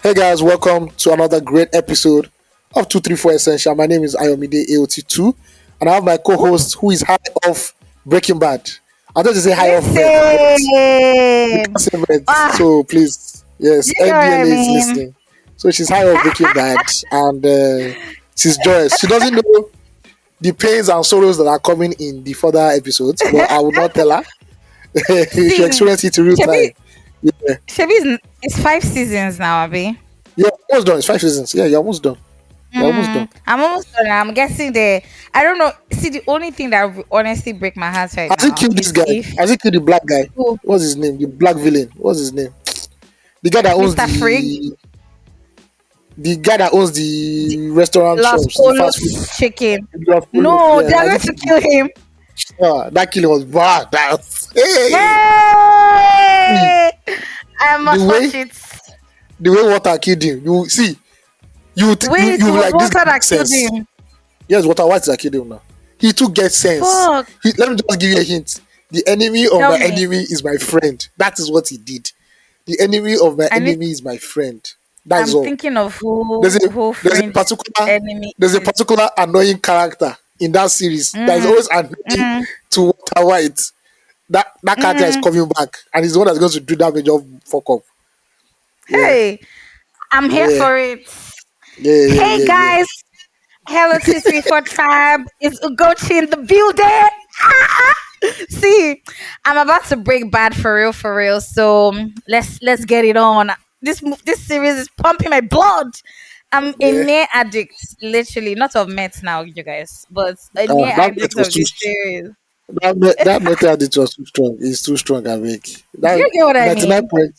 Hey guys, welcome to another great episode of 234 Essential. My name is Ayomide AOT2, and I have my co-host who is high off Breaking Bad. I don't say high off meth, but you Listen. can't say meth, Ah, so please, yes, you know what I NDLA is mean? listening. So she's high off Breaking Bad, and she's joyous. She doesn't know the pains and sorrows that are coming in the further episodes, but I will not tell her. She See, experienced it in real Shebi, time. Yeah, Shebi it's 5 seasons now, Abi. you're almost done. It's 5 seasons. Yeah, you're almost done. You're almost done. I'm almost done. I'm guessing I don't know. See, the only thing that would honestly break my heart right Has he now killed this is guy? if Has he killed the black guy? oh, What's his name? The black villain. What's his name? The guy that owns Mr. Frigg the restaurant Los shops, the fast food. Polos chicken. No, Yeah, they're going to kill him. that killing was bad. Hey, Yay! I the must way watch it. the way water killed him. You see, Wait, it you was like this guy water that makes killed sense. him. Yes, water white that killed him now. He too gets sense. Fuck. Let me just give you a hint. The enemy of Tell my me. enemy is my friend. That is what he did. The enemy of my I need enemy is my friend. That is I'm all. thinking of there's a who there's a friend particular enemy there's a is. particular annoying character in that series that is Mm, always annoying mm, to Walter White. That character is mm. coming back, and he's the one that's going to do that major fuck up. Yeah, Hey, I'm here yeah, for it. yeah, yeah, Hey yeah, yeah. guys, hello 234 tribe. It's Ugochi in the building. See, I'm about to break bad for real. So let's get it on. This series is pumping my blood. I'm a Yeah. near addict, literally, not of meth now, you guys, but a near That method addict was of too. this series. That method it was too strong. It's too strong. I think Do that you get what I ninety nine mean? point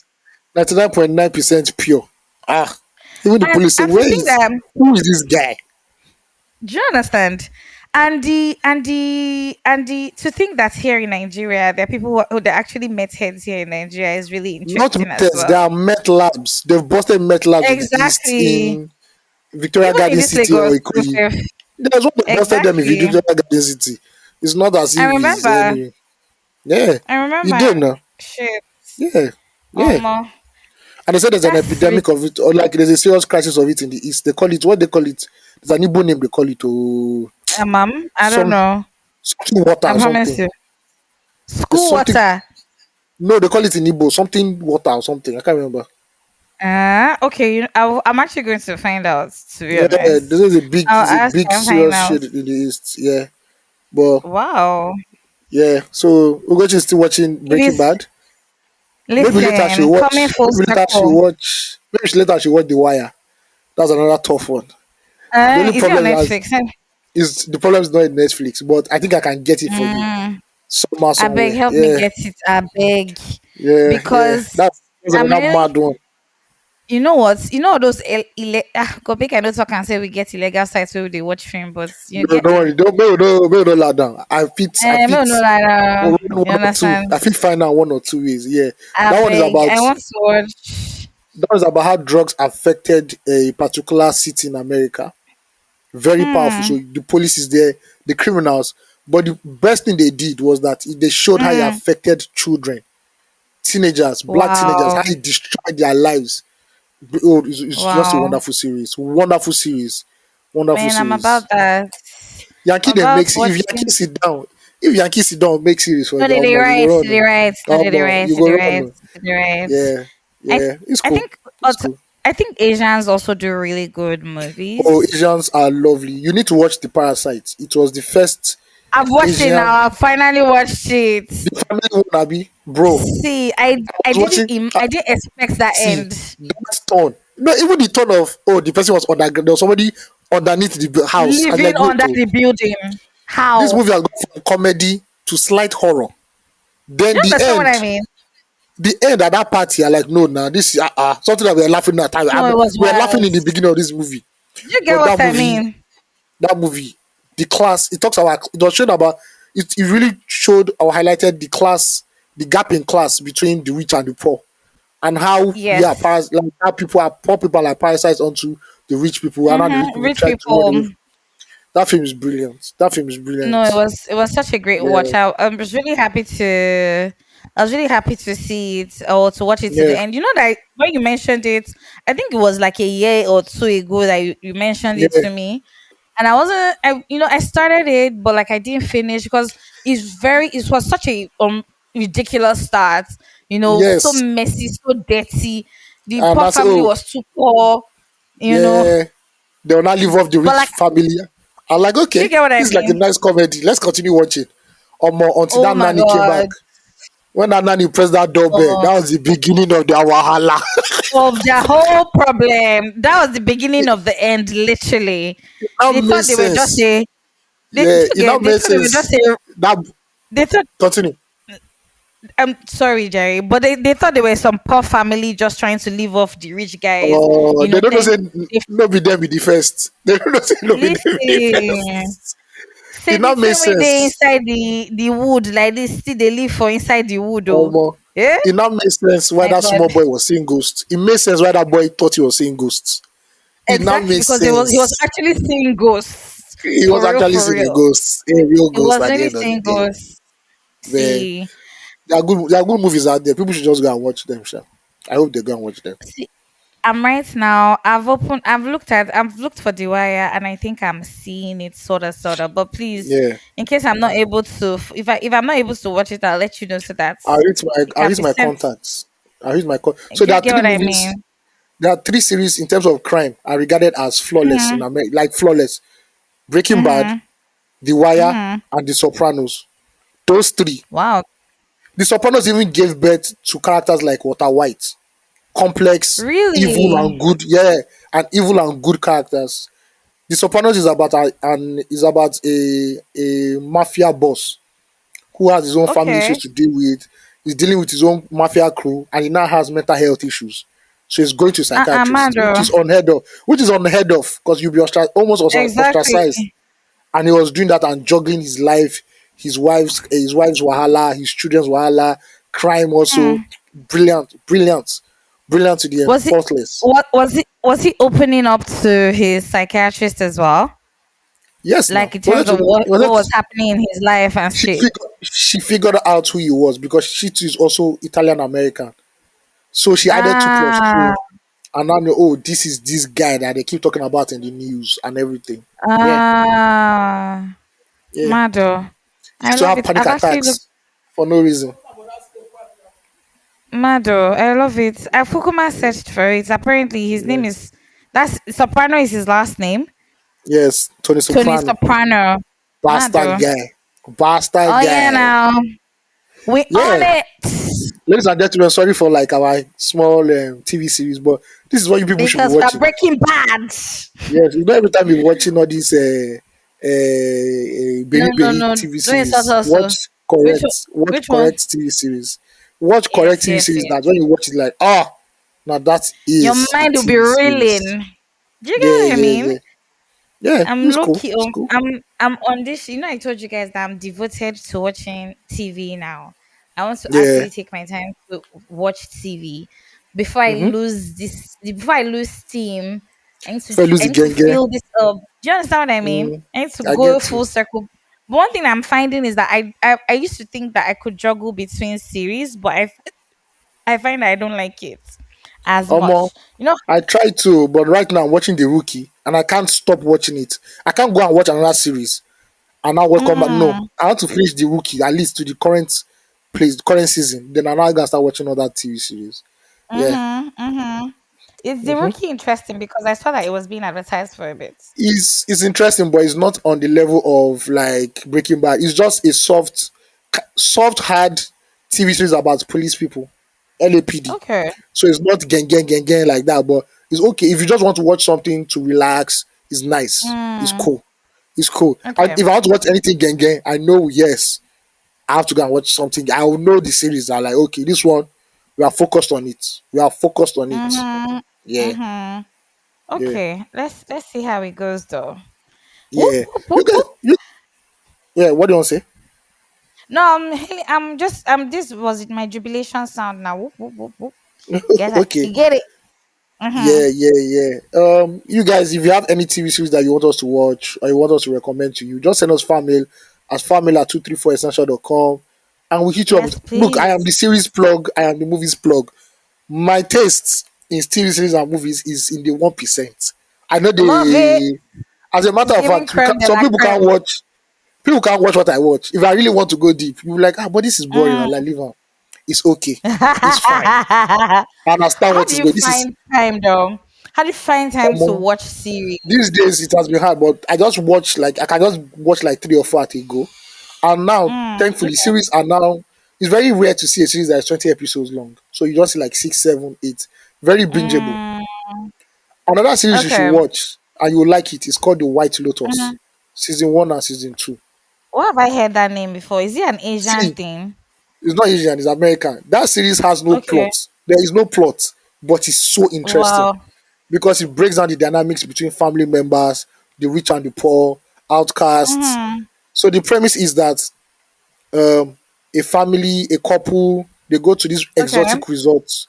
99.9% pure. Ah, even the police say, And to "Where think is that who is this guy?" do you understand? And the to think that here in Nigeria there are people who that actually met heads here in Nigeria is really Not interesting as methods. well. There are met labs. They've busted met labs in the east Exactly. in Victoria Even in Garden this City or Lagos too Ikoyi. sef. There's one that busted them in Exactly. Victoria Garden City. It's not as I if it's remember. anyway. Yeah, I you remember. did now. Shit. Yeah, yeah. Um, And they said there's an that's epidemic of it, or like there's a serious crisis of it in the east. They call it what they call it. There's an Igbo name they call it. Oh, mom. I don't some know. something water I or promise something. you. There's School something. water. No, they call it in Igbo something water or something. I can't remember. Okay. I'm actually going to find out. To be Yeah, honest, I'll this is a ask big and find serious out. shit in the east. Yeah, but Wow. yeah. So Ugochi is still watching If Breaking it's Bad. Maybe later she'll Listen, coming watch. full Maybe later she'll circle. watch. Later she'll watch The Wire. That's another tough one. The only Is it on problem Netflix? is the problem is not in Netflix, but I think I can get it for you Mm, somehow, I beg, somewhere. help me Yeah, get it. I beg, yeah, yeah. because That's I another mean, mad one. you know what? You know those go big. I know talk and say we get illegal sites where they watch film, but you No, get don't worry. Don't lie down. no, no, like, you one or two. understand? I fit find out one or two ways. Yeah, I that one is beg. about I want to watch. that one is about how drugs affected a particular city in America. Very powerful. So Hmm. the police is there, the criminals. But the best thing they did was that they showed how it Mm, affected children, teenagers, black teenagers, how wow. it destroyed their lives. Oh, it's just a Wow. wonderful series. Wonderful series. Wonderful Man, I'm about series. that. Yankee I'm then about makes if Yankee watching. sit down, if Yankee sit down, make series for No, you. they You right, go run. they right, no, they right, You they go run. right, they right. Yeah, I yeah. It's I cool. think It's cool. I think Asians also do really good Oh, movies. Asians are lovely. You need to watch The Parasite. It was the first I've watched it Asian now. I finally watched it. the family one, Abi, bro. See, I was watching I didn't expect that see end. that tone. No, even the tone of the person was underground. There was somebody underneath the house. I was Living like, wait, under the building. this How? movie has gone from comedy to slight horror. Do Then you understand what I mean? the end at that party, I like, no, now this is something that we are laughing at. No, it was We are laughing in the worse. beginning of this movie, Do you get but what I mean? that movie, the class, it talks about, it was showing about, it really showed or highlighted the class, the gap in class between the rich and the poor, and how Yes. like how poor people are parasites onto the rich people, and how the rich people Rich try to run away. people. That film is brilliant. That film is No, brilliant. it was such a great Yeah. watch. I was really happy to I was really happy to see it or to watch it to the Yeah, end. You know that when you mentioned it, I think it was like a year or two ago that you mentioned it yeah, to me. And I wasn't, I started it, but like I didn't finish because it was such a ridiculous start, so yes. messy, so dirty. The And poor I say, family oh, was too poor, you know. yeah, they will not live off the But rich like, family. I'm like, do you okay, get what I this is like a mean? nice comedy. Let's continue watching. Until Oh that my nanny came back. God. When that nanny pressed that doorbell, Uh, that was the beginning of their wahala. of their whole problem. That was the beginning of the end, literally. It now They made thought they were just sense. a they Yeah, it now forget they made thought they were just sense. a That they thought continue. I'm sorry, Jerry, but they thought they were some poor family just trying to live off the rich guys, Oh, they don't know then say they no be them be the first. They don't know say no be them be the listen. first. Say It the now made same way they sense. inside the wood like this, still they live for inside the wood, oh. Um, Yeah? it now makes sense why My that God. small boy was seeing ghosts. It makes sense why that boy thought he was seeing ghosts. It now Exactly, makes because he was sense. actually seeing ghosts. He was For real, actually for seeing a real. ghost, a real He ghost was at the really end of the seeing day. ghosts. Man, See. there are good movies out there. People should just go and watch them. Sha. I hope they go and watch them. See, I'm right now. I've looked for the wire, and I think I'm seeing it sort of. But please, Yeah, in case I'm not able to, if I'm not able to watch it, I'll let you know so that it I'll can use be my sent. contacts. I'll use my so Do there you are get three what I movies. mean? There are three series in terms of crime are regarded as flawless in Mm-hmm. America, like flawless. Breaking Bad, Mm-hmm. The Wire, Mm-hmm. and The Sopranos. Those three. Wow. The Sopranos even gave birth to characters like Walter White, complex, evil and Really? good. Yeah, and evil and good characters. The Sopranos is about a mafia boss who has his own family Okay. issues to deal with. He's dealing with his own mafia crew, and he now has mental health issues. So he's going to a psychiatrist, which Amado. is unheard of. Which is unheard of because you'll be almost Exactly. ostracized. And he was doing that and juggling his life, his wife's wahala, his children's wahala, crime also. Hmm. Brilliant, brilliant, brilliant to the Was it? faultless. What was it? Was he opening up to his psychiatrist as well? Yes, now Like in terms of was what was it happening in his life and shit. she figured out who he was because she too is also Italian American. So she added two plus Ah, two and now know, oh, this is this guy that they keep talking about in the news and everything. Yeah, ah, yeah. Mado. He I used to love have it. panic I've actually looked attacks for no reason. Mado. I love it. I Fukuma searched for it. Apparently, his Yeah. name is that's Soprano is his last name. Yes, Tony Tony Soprano. Soprano. Bastard Mado. guy. Bastard Oh yeah, guy. now we on Yeah. it Ladies and gentlemen, sorry for like our small TV series, but this is what you people should be because we're watching. Breaking Bad. Yes, you know every time you're watching all these No, Benny no, Benny no. TV Don't insult series, us. Oh. Which one? watch Which one? correct TV series. Watch correct Yes, TV yes, series yes. that when you watch it like, now that Your is a mind will be TV series. reeling. Do you get Yeah, what I yeah, mean? yeah. Yeah, I'm it's low cool. key. It's cool. I'm on this. I told you guys that I'm devoted to watching TV now. I want to Yeah. actually take my time to watch TV before I Mm-hmm. lose this. Before I lose steam, If I lose I the need to gang gang, fill this up. Do you understand what I mean? I need to I go get you. full circle. But one thing I'm finding is that I used to think that I could juggle between series, but I find that I don't like it as Um, much. You know. I try to, but right now I'm watching The Rookie and I can't stop watching it. I can't go and watch another series and now welcome back. No, Mm, I want to finish The Rookie at least to the current season. Then I'm now gonna start watching other TV series. Yeah. mm-hmm, mm-hmm. Is the Mm-hmm. rookie interesting because I saw that it was being advertised for a bit. It's interesting, but it's not on the level of like Breaking Bad. It's just a soft hard TV series about police people, LAPD. Okay. So it's not gang like that, but it's okay if you just want to watch something to relax. It's nice. It's Mm, cool. It's cool. And okay. if I want to watch anything gang, I know yes, I have to go and watch something. I will know the series. Are like okay, this one we are focused on it. We are focused on it. Mm-hmm. Yeah, Mm-hmm. yeah, Okay. Let's see how it goes though. Whoop, yeah. whoop, You whoop, guys, whoop. yeah. What do you want to say? No, I'm just this was it my jubilation sound now. Whoop, whoop, whoop, whoop. Okay. You get it. Mm-hmm. Yeah, yeah, yeah. You guys, if you have any TV series that you want us to watch or you want us to recommend to you, just send us fan mail at fan mail at 234essential.com. and we hit you up Yes, with, look, I am please. the series plug, I am the movies plug. My taste in TV series and movies is in the 1%. I know Love it. the as a It's matter of giving fact, creme de some la creme. people can't watch what I watch. If I really want to go deep, you'll be like, ah, but this is boring. I'm Mm. like, leave on. It's okay. It's fine. I understand How what do is you going. This is find time though? How do you find time to common. watch series? These days it has been hard, but I can just watch like 3 or 4 at a go. And now, thankfully, Okay. series are now it's very rare to see a series that is 20 episodes long. So you just see like 6, 7, 8. Very bingeable. Mm, Another series you should okay. watch and you will like it is called The White Lotus. Mhm. Season 1 and season 2. Where have I heard that name before? Is it an Asian See, thing? it's not Asian, it's American. That series has no Okay. plot. There is no plot, but it's so interesting Wow. because it breaks down the dynamics between family members, the rich and the poor, outcasts. Mm-hmm. So the premise is that a family, a couple, they go to these Okay. exotic resorts.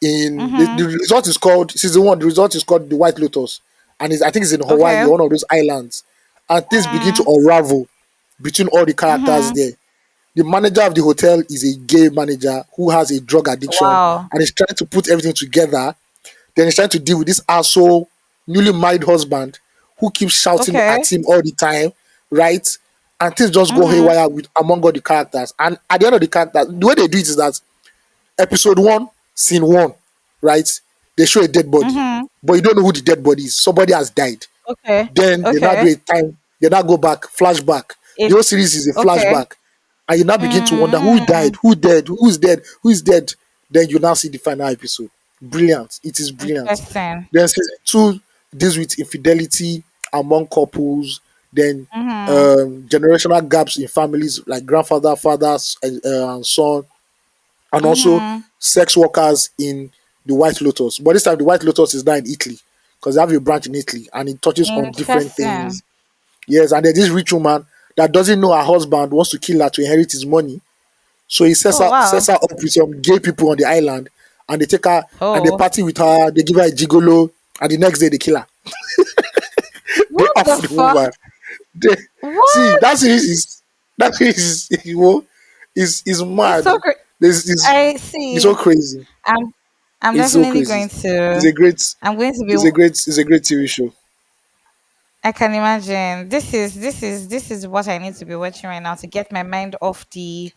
The Mm-hmm. resort is called season 1. The resort is called the White Lotus, and I think it's in Hawaii, Okay. one of those islands. And things begin to Mm, unravel between all the characters mm-hmm. there. The manager of the hotel is a gay manager who has a drug addiction Wow. and is trying to put everything together. Then he's trying to deal with this asshole, newly married husband who keeps shouting Okay. at him all the time, right? And things just go Mm-hmm. haywire with among all the characters. And at the end of the characters, the way they do it is that episode 1, scene 1, right? They show a dead body, Mm-hmm. but you don't know who the dead body is. Somebody has died. Okay. Then they now do Okay. a time, they now go back, flashback. The It whole series is a okay. flashback. And you now begin to wonder who Mm, died, who dead, who's dead, who's dead. Then you now see the final episode. Brilliant. It is brilliant. interesting. Then season 2 deals with infidelity among couples, then Mm-hmm. generational gaps in families like grandfather, fathers, and son, and also Mm-hmm. sex workers in the White Lotus. But this time, the White Lotus is now in Italy because they have a branch in Italy and it touches on different Interesting. things. Yes, and there's this rich woman that doesn't know her husband wants to kill her to inherit his money. So he Oh wow. sets her up with some gay people on the island and they take her and they Oh. party with her, they give her a gigolo, and the next day they kill her. They What the off the fuck? woman. They, see, What? that series is is It's mad. so great. This is I it's so see. crazy. I'm I'm It's so definitely crazy. going It's to a great I'm going to be it's a great TV show. I can imagine. This is what I need to be watching right now to get my mind off the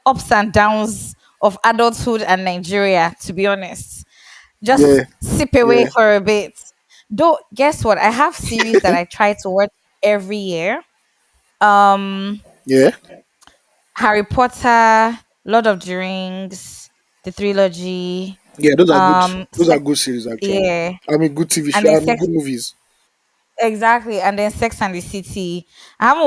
ups and downs of adulthood and Nigeria, to be honest. Just Yeah, sip away yeah, for a bit. Though guess what? I have series that I try to watch every year. Um yeah, Harry Potter, Lord of the Rings, the trilogy, yeah. Those are good. Those are Sex, good series actually. yeah, I mean, good TV and show. then I mean, Sex good movies. exactly, and then Sex and the City. I haven't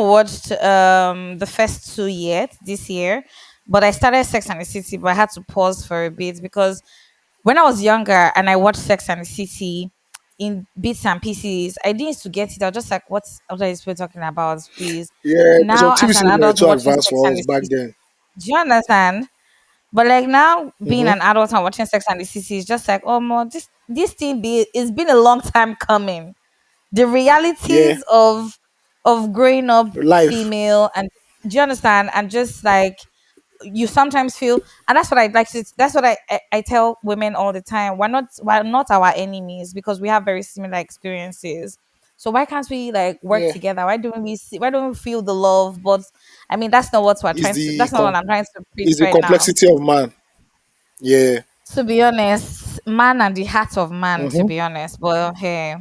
watched the first two yet this year, but I started Sex and the City, but I had to pause for a bit because when I was younger and I watched Sex and the City in bits and pieces, I didn't used to get it. I was just like, what are these people talking about, please? Yeah, some Now TV as an series were adult too watching advanced Sex for and us the back City. then. Do you understand? But like now, being Mm-hmm. an adult and watching Sex and the City is just like, oh, more this thing it's been a long time coming. The Yeah, realities of growing up life. female, and do you understand? And just like you sometimes feel, and that's what I like to. That's what I tell women all the time. We're not our enemies because we have very similar experiences. So why can't we like work Yeah, together? Why don't we feel the love? But I mean, that's not what we're is trying to. the That's not what I'm trying to preach is the right now. complexity of man. Yeah. To be honest, man and the heart of man, to Mm-hmm. be honest. But hey,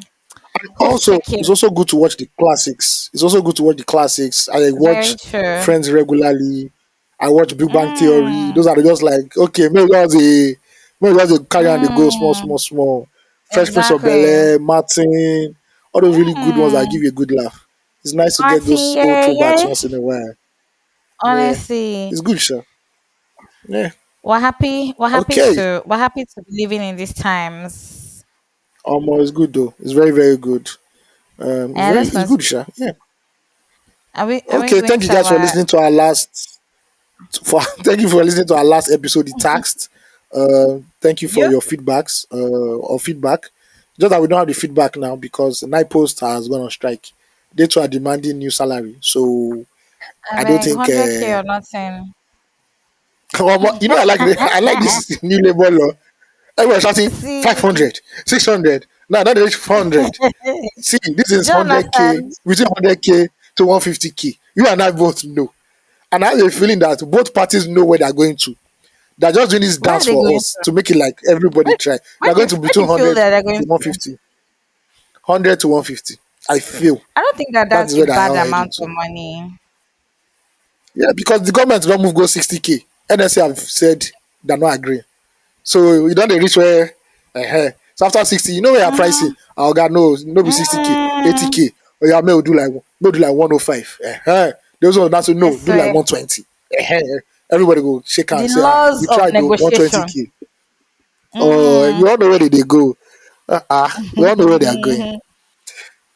who's Also, it's checking? also good to watch the classics. It's also good to watch the classics. I Very watch true. Friends regularly. I watch Big Bang Theory. Mm, Those are just like okay, maybe that's a carry on the go small, mm, small, small. Fresh Prince of Bel exactly. Air, Martin, all those really good ones that Mm, give you a good laugh. It's nice to get Martin, those old yeah, throwbacks yeah. once in a while. Yeah, Honestly, it's good, sure. Yeah. we're happy. We're happy Okay. to. We're happy to be living in these times. It's good though. It's very, very good. And let's It's not. good, sure. Yeah. Are we Okay. going Thank you to guys for our? listening to our last for thank you for listening to our last episode, the taxed. Thank you for Yeah. your feedbacks or feedback. Just that we don't have the feedback now because Night Post has gone on strike. They too are demanding new salary. So I I don't mean, think. 100K or nothing. You know, I like this new labor law. Everyone shouting See, 500, 600. Now they reach 400. See, this do is you 100K, understand? between 100K to 150K. You and I both know. And I have a feeling that both parties know where they're going to. They're just doing this Where are dance they for going us to? to make it like everybody try. They're going to Where do between you feel 100 that they're to going to? 150. 100 to 150. I feel I don't think that that that's is a where they are bad all heading amount of to. money. Yeah, because the government don't move go 60K. NSA have said they're not agreeing. So you don't dey reach where so after 60, you know where you're pricing. Mm, Oh God, no be 60K, mm, 80K. Or yeah, may do like 105. Those ones now say I no, do like swear. 120. Everybody go shake The hands, say laws we of try do negotiation. 120K. Oh, Mm. we all know where they go. We all know where they are going.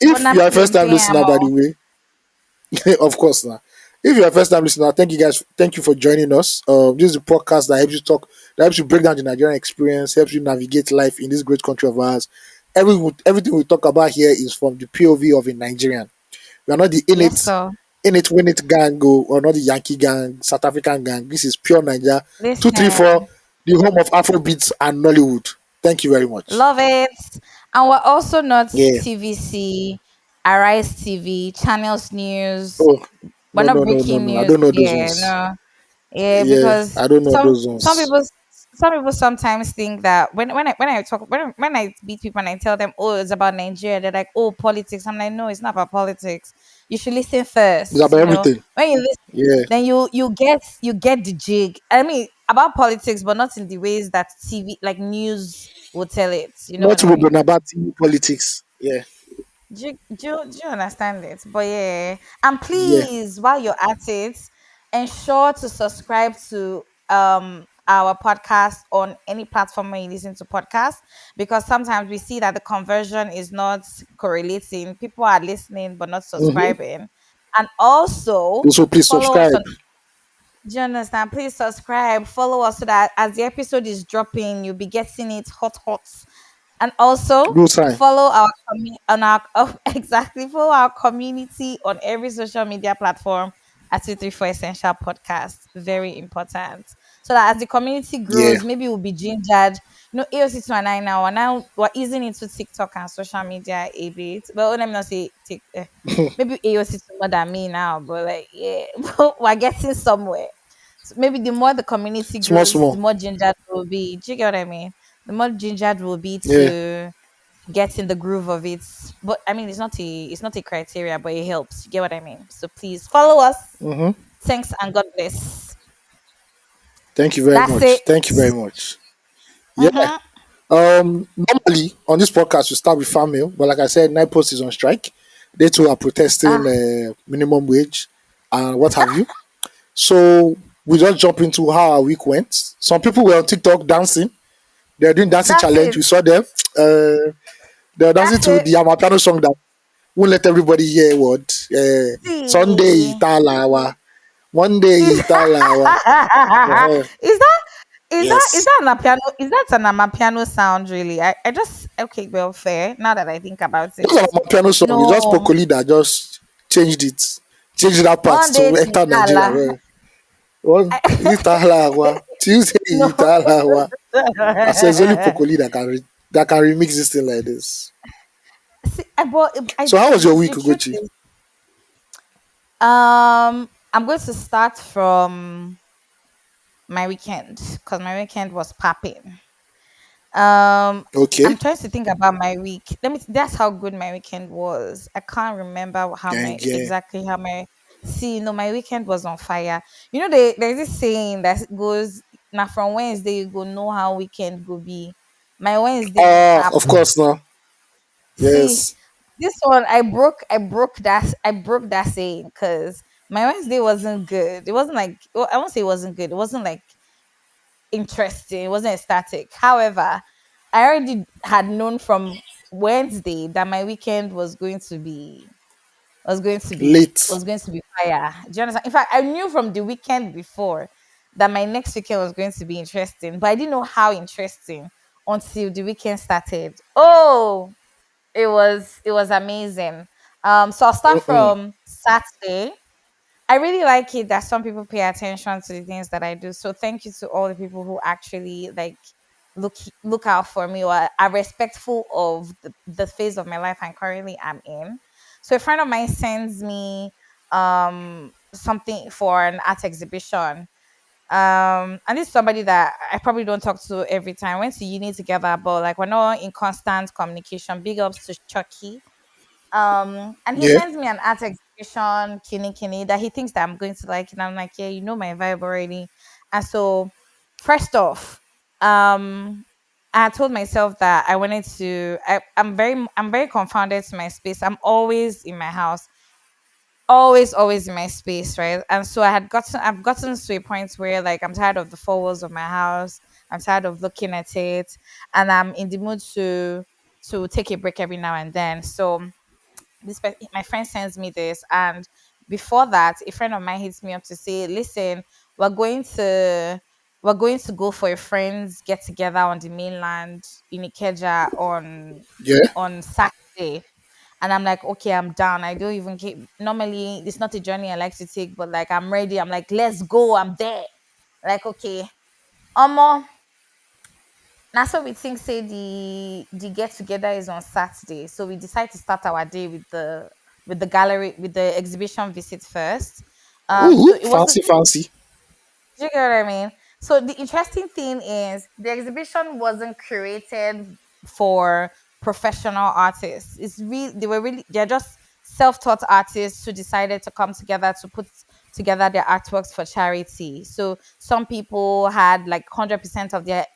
But If na you are a first pain, time pain am listener, by all. the way, of course now. If you're a first time listener, thank you guys. Thank you for joining us. This is a podcast that helps you talk, that helps you break down the Nigerian experience, helps you navigate life in this great country of ours. Everything we talk about here is from the POV of a Nigerian. We are not the Yes, sir. innate, win it gang go, or not the Yankee gang, South African gang. This is pure Niger. 234, Listen, the home of Afrobeats and Nollywood. Thank you very much. love it. And we're also not Yeah. TVC, Arise TV, Channels News. Oh, We're no, not no, no, no, breaking no. I news don't know those here. ones. No. Yeah, Yeah, because I don't know those some ones. people sometimes think that when I meet people and I tell them, oh, it's about Nigeria, they're like, oh, politics. I'm like, no, it's not about politics. You should listen It's first. about everything. When you listen, Yeah. then you get the jig. I mean, about politics, but not in the ways that TV like news will tell it. You know what Not I even mean? about TV politics. Yeah. Do you understand it? But yeah, and Yeah. please, while you're at it, ensure to subscribe to our podcast on any platform where you listen to podcasts, because sometimes we see that the conversion is not correlating. People are listening but not Mm-hmm. subscribing, and also So please follow us subscribe. on. Do you understand? Please subscribe, follow us so that as the episode is dropping, you'll be getting it hot, hot. And also Real time. follow our on our exactly follow our community on every social media platform at 234 Essential Podcast. Very important. So that as the community Yeah. grows, maybe we'll be gingered. AOC2 and I now we're easing into TikTok and social media a bit. Well, let me not say maybe AOC2 more than me now, but like yeah, we're getting somewhere. So maybe the more the community Small, grows, the small. more gingered we'll be. Do you get what I mean? The more gingered will be Yeah. to get in the groove of it. But I mean, it's not a criteria, but it helps. You get what I mean? So please follow us. Mm-hmm. Thanks and God bless. Thank you very That's much. it. Thank you very much. Yeah. Mm-hmm. Normally on this podcast we start with fanmail, but like I said, Night Post is on strike. They too are protesting Ah, minimum wage and what have you. So we just jump into how our week went. Some people were on TikTok dancing. They're doing dancing that's challenge. it. We saw them. They're dancing That's to it. the Amapiano song that won't let everybody hear what Sunday See, Italawa, Monday see. Italawa. Uh, Is yes, that an piano? Is that an amapiano sound? Really? I just okay. Well, fair. Now that I think about that's it, an Amapiano song. It's just no. Pokoli that just changed it, changed that part Monday to to enter Nigeria. gala. Well, one Italawa, Tuesday No. Italawa. I said it's only Pokoli that that can remix this thing like this. See, but So how was your week, the truth Ugochi? is, I'm going to start from my weekend because my weekend was popping. Okay, I'm trying to think about my week. That's how good my weekend was. I can't remember how gang, my gang. exactly how my see. No, my weekend was on fire. There's this saying that goes now from Wednesday you go know how weekend go be. My Wednesday no Ah, tap. of course, now. See, Yes, this one I broke that saying because my Wednesday wasn't good. It wasn't like well, I won't say it wasn't good. It wasn't like interesting. It wasn't ecstatic. However, I already had known from Wednesday that my weekend late. was going to be fire. Do you understand? In fact, I knew from the weekend before that my next weekend was going to be interesting, but I didn't know how interesting until the weekend started. Oh, it was amazing. So I'll start Mm-mm. from Saturday. I really like it that some people pay attention to the things that I do. So thank you to all the people who actually like look out for me or are respectful of the phase of my life I currently am in. So a friend of mine sends me something for an art exhibition. And this is somebody that I probably don't talk to every time. We went to uni together, but like we're not in constant communication. Big ups to Chucky. And he Yeah, sends me an art exhibition, kini kini, that he thinks that I'm going to like, and I'm like, yeah, you know my vibe already. And so, first off, I told myself that I wanted to. I'm very confounded to my space. I'm always in my house, always in my space, right? And so I've gotten to a point where like I'm tired of the four walls of my house. I'm tired of looking at it, and I'm in the mood to take a break every now and then. So my friend sends me this, and before that a friend of mine hits me up to say, listen, we're going to we're going to go for a friends get together on the mainland in Ikeja yeah. on Saturday. And I'm like, okay, I'm down. I don't even keep normally it's not a journey I like to take, but like I'm ready. I'm like, let's go, I'm there. Like, okay. Um now, so we think say the get together is on Saturday, so we decide to start our day with the gallery with the exhibition visit first. So Ooh, it wasn't. fancy, fancy. Do you get what I mean? So the interesting thing is the exhibition wasn't curated for professional artists. They're just self-taught artists who decided to come together to put together their artworks for charity. So some people had like 100% of their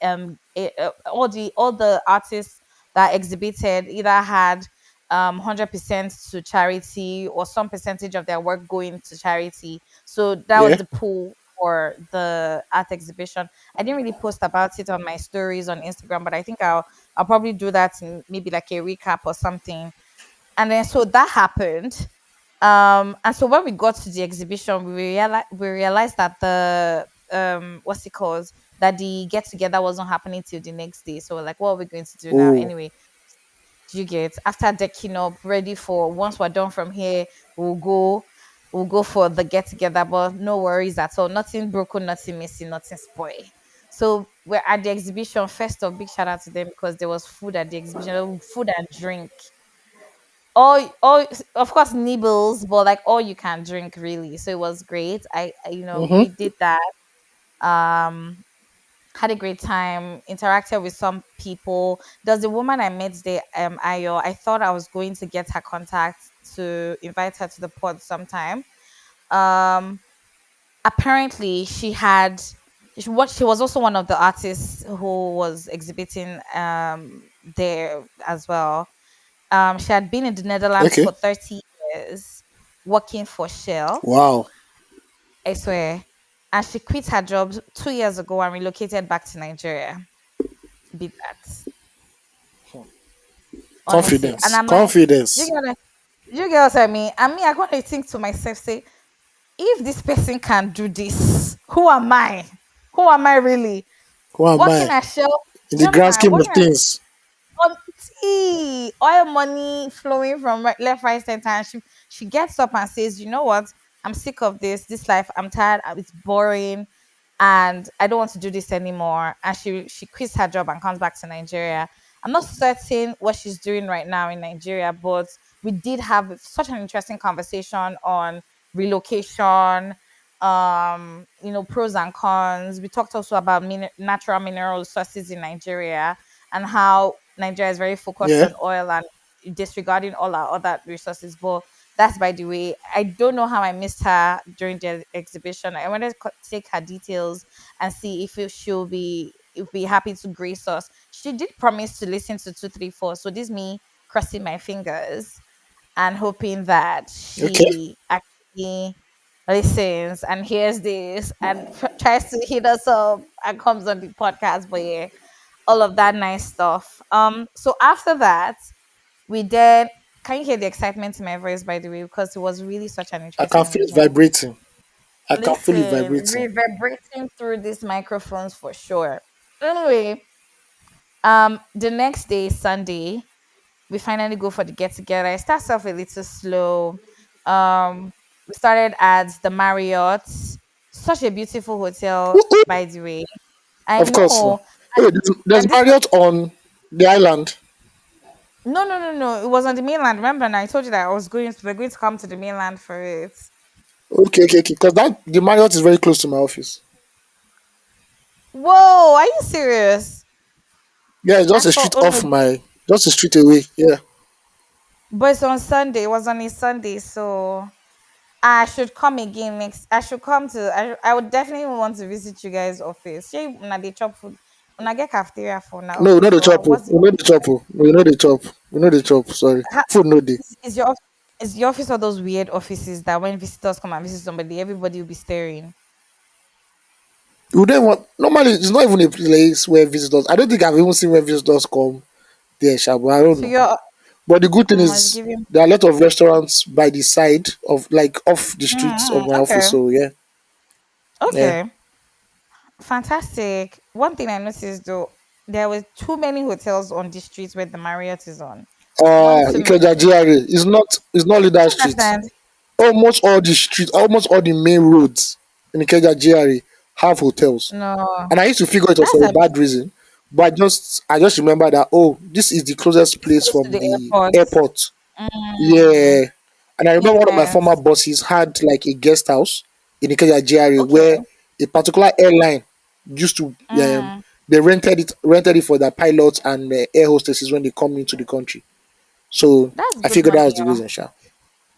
all the artists that exhibited either had 100% to charity or some percentage of their work going to charity. So that was Yeah. the pool for the art exhibition. I didn't really post about it on my stories on Instagram, but I think I'll probably do that in maybe like a recap or something. And then so that happened. And so when we got to the exhibition, we realized that the what's it called? That the get together wasn't happening till the next day. So we're like, what are we going to do now? Oh, Anyway, do you get after decking up, ready for once we're done from here, we'll go we'll go for the get together, but no worries at all. Nothing broken, nothing missing, nothing spoiled. So we're at the exhibition. First off, big shout out to them because there was food at the exhibition, food and drink. All of course nibbles, but like all you can drink really. So it was great. mm-hmm. We did that. Um had a great time, interacted with some people. There's a woman I met there, Ayo. I thought I was going to get her contact to invite her to the pod sometime. Um, Apparently she was also one of the artists who was exhibiting there as well. She had been in the Netherlands Okay. for 30 years working for Shell, Wow. I swear. And she quit her job 2 years ago and relocated back to Nigeria. Be that. Honestly. And Confidence. I'm like, you Confidence. get what you get what I mean? And me, I got to think to myself, say, if this person can do this, who am I? Who am I really? Who am Working I? at Shell, In do the you grand understand? scheme of Working at things. see oil money flowing from left, right, center. And she gets up and says, you know what? I'm sick of this life. I'm tired. It's boring, and I don't want to do this anymore. And she quits her job and comes back to Nigeria. I'm not certain what she's doing right now in Nigeria, but we did have such an interesting conversation on relocation, pros and cons. We talked also about natural mineral resources in Nigeria and how Nigeria is very focused Yeah. on oil and disregarding all our other resources. But that's by the way. I don't know how I missed her during the exhibition. I wanted to take her details and see if be happy to grace us. She did promise to listen to 234. So this me crossing my fingers and hoping that Okay. she actually listens and hears this and tries to hit us up and comes on the podcast. But yeah, all of that nice stuff. So after that, we then can you hear the excitement in my voice by the way? Because it was really such an I can interesting feel it event. vibrating. I can feel it Listen, vibrating. reverberating through these microphones for sure. Anyway, the next day, Sunday, we finally go for the get together. It starts off a little slow. Um, We started at the Marriott. Such a beautiful hotel, Woo-hoo. by the way. I Of course. No. know. Wait, there's And this was Marriott on the island. no. It was on the mainland. Remember, and I told you that we're going to come to the mainland for it. Okay. Because that the Marriott is very close to my office. Whoa, are you serious? Yeah, it's I just a thought, street oh no, off my, just a street away. Yeah. but it's on Sunday. It was on a Sunday, so I should come again next. I should come to. I would definitely want to visit you guys' office. Shey una dey chop food. Una get cafeteria for na No, we know office the chop. or Oh. what's the We know the chop. Oh. We know the chop. We know the chop. Sorry. ha, Food no day. is your is your office all those weird offices that when visitors come and visit somebody, everybody will be staring? We don't want, normally it's not even a place where visitors. I don't think I've even seen where visitors come there, Sha, but I don't So know. you're But the good thing it's is giving. there are a lot of restaurants by the side of, like, off the streets of my office. Okay, So yeah, yeah. okay, fantastic. One thing I noticed though, there were too many hotels on the streets where the Marriott is on. One too many. Ikeja GRA is not, it's not only that I street. understand. Almost all the main roads in Ikeja GRA have hotels. No, And I used to figure it was that's for a a bad reason, but I just remember that, oh, this is the closest it's place close to from the the airport. airport. Mm, Yeah. And I remember one of my former yes. bosses had like a guest house in Ikeja GRA Okay. where a particular airline used to, Mm, they rented it for their pilots and air hostesses when they come into the country. So that's I good figured that was money, the oh. reason, sha.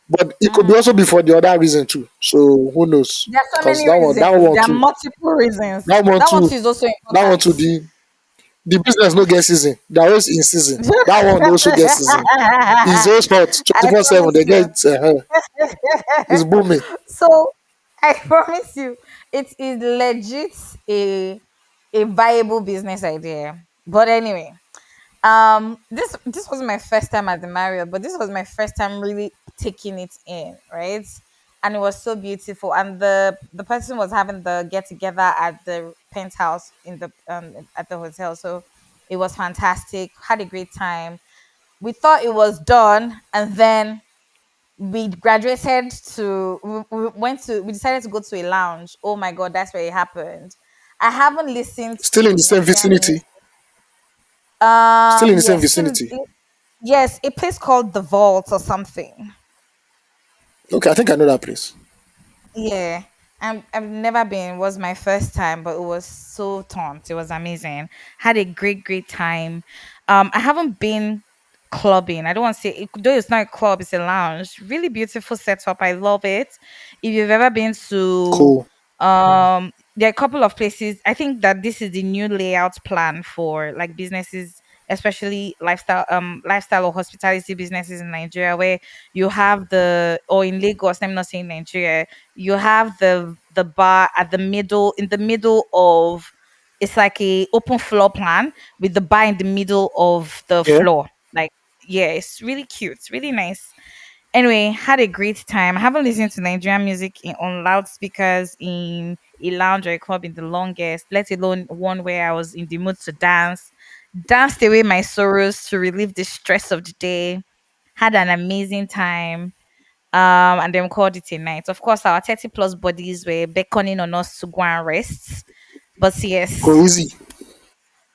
But it could be also be Mm. for the other reason too. So who knows? There are so Because many that reasons. one There are too, multiple reasons. that one That one too, too is also that one too. important. The business no get season. They're always in season. That one also gets season. It's always hot I 24/7. promise They you. get it's booming. So I promise you, it is legit a viable business idea. But anyway, this was my first time at the Marriott, but this was my first time really taking it in, right? And it was so beautiful. And the person was having the get together at the penthouse in the at the hotel, so it was fantastic. Had a great time. We thought it was done, and then we graduated to we decided to go to a lounge. Oh my god, that's where it happened. I haven't listened Still in to the same Nigerian vicinity. music. Still in the same Yes, still vicinity. yes, a place called the Vault or something. Okay, I think I know that place. Yeah. I've never been. It was my first time, but it was so taunt. It was amazing. Had a great time. I haven't been clubbing. I don't want to say though it's not a club, it's a lounge. Really beautiful setup. I love it. If you've ever been to Cool. there are a couple of places. I think that this is the new layout plan for like businesses, especially lifestyle or hospitality businesses in Nigeria, where you have the or in Lagos, let me not say in Nigeria, you have the bar at the middle in the middle of it's like a open floor plan with the bar in the middle of the Yeah. floor. Like yeah, it's really cute, it's really nice. Anyway, had a great time. I haven't listened to Nigerian music on loudspeakers in a lounge or a club in the longest, let alone one where I was in the mood to dance. Danced away my sorrows to relieve the stress of the day. Had an amazing time. And then called it a night. Of course, our 30 plus bodies were beckoning on us to go and rest. But Go yes, easy.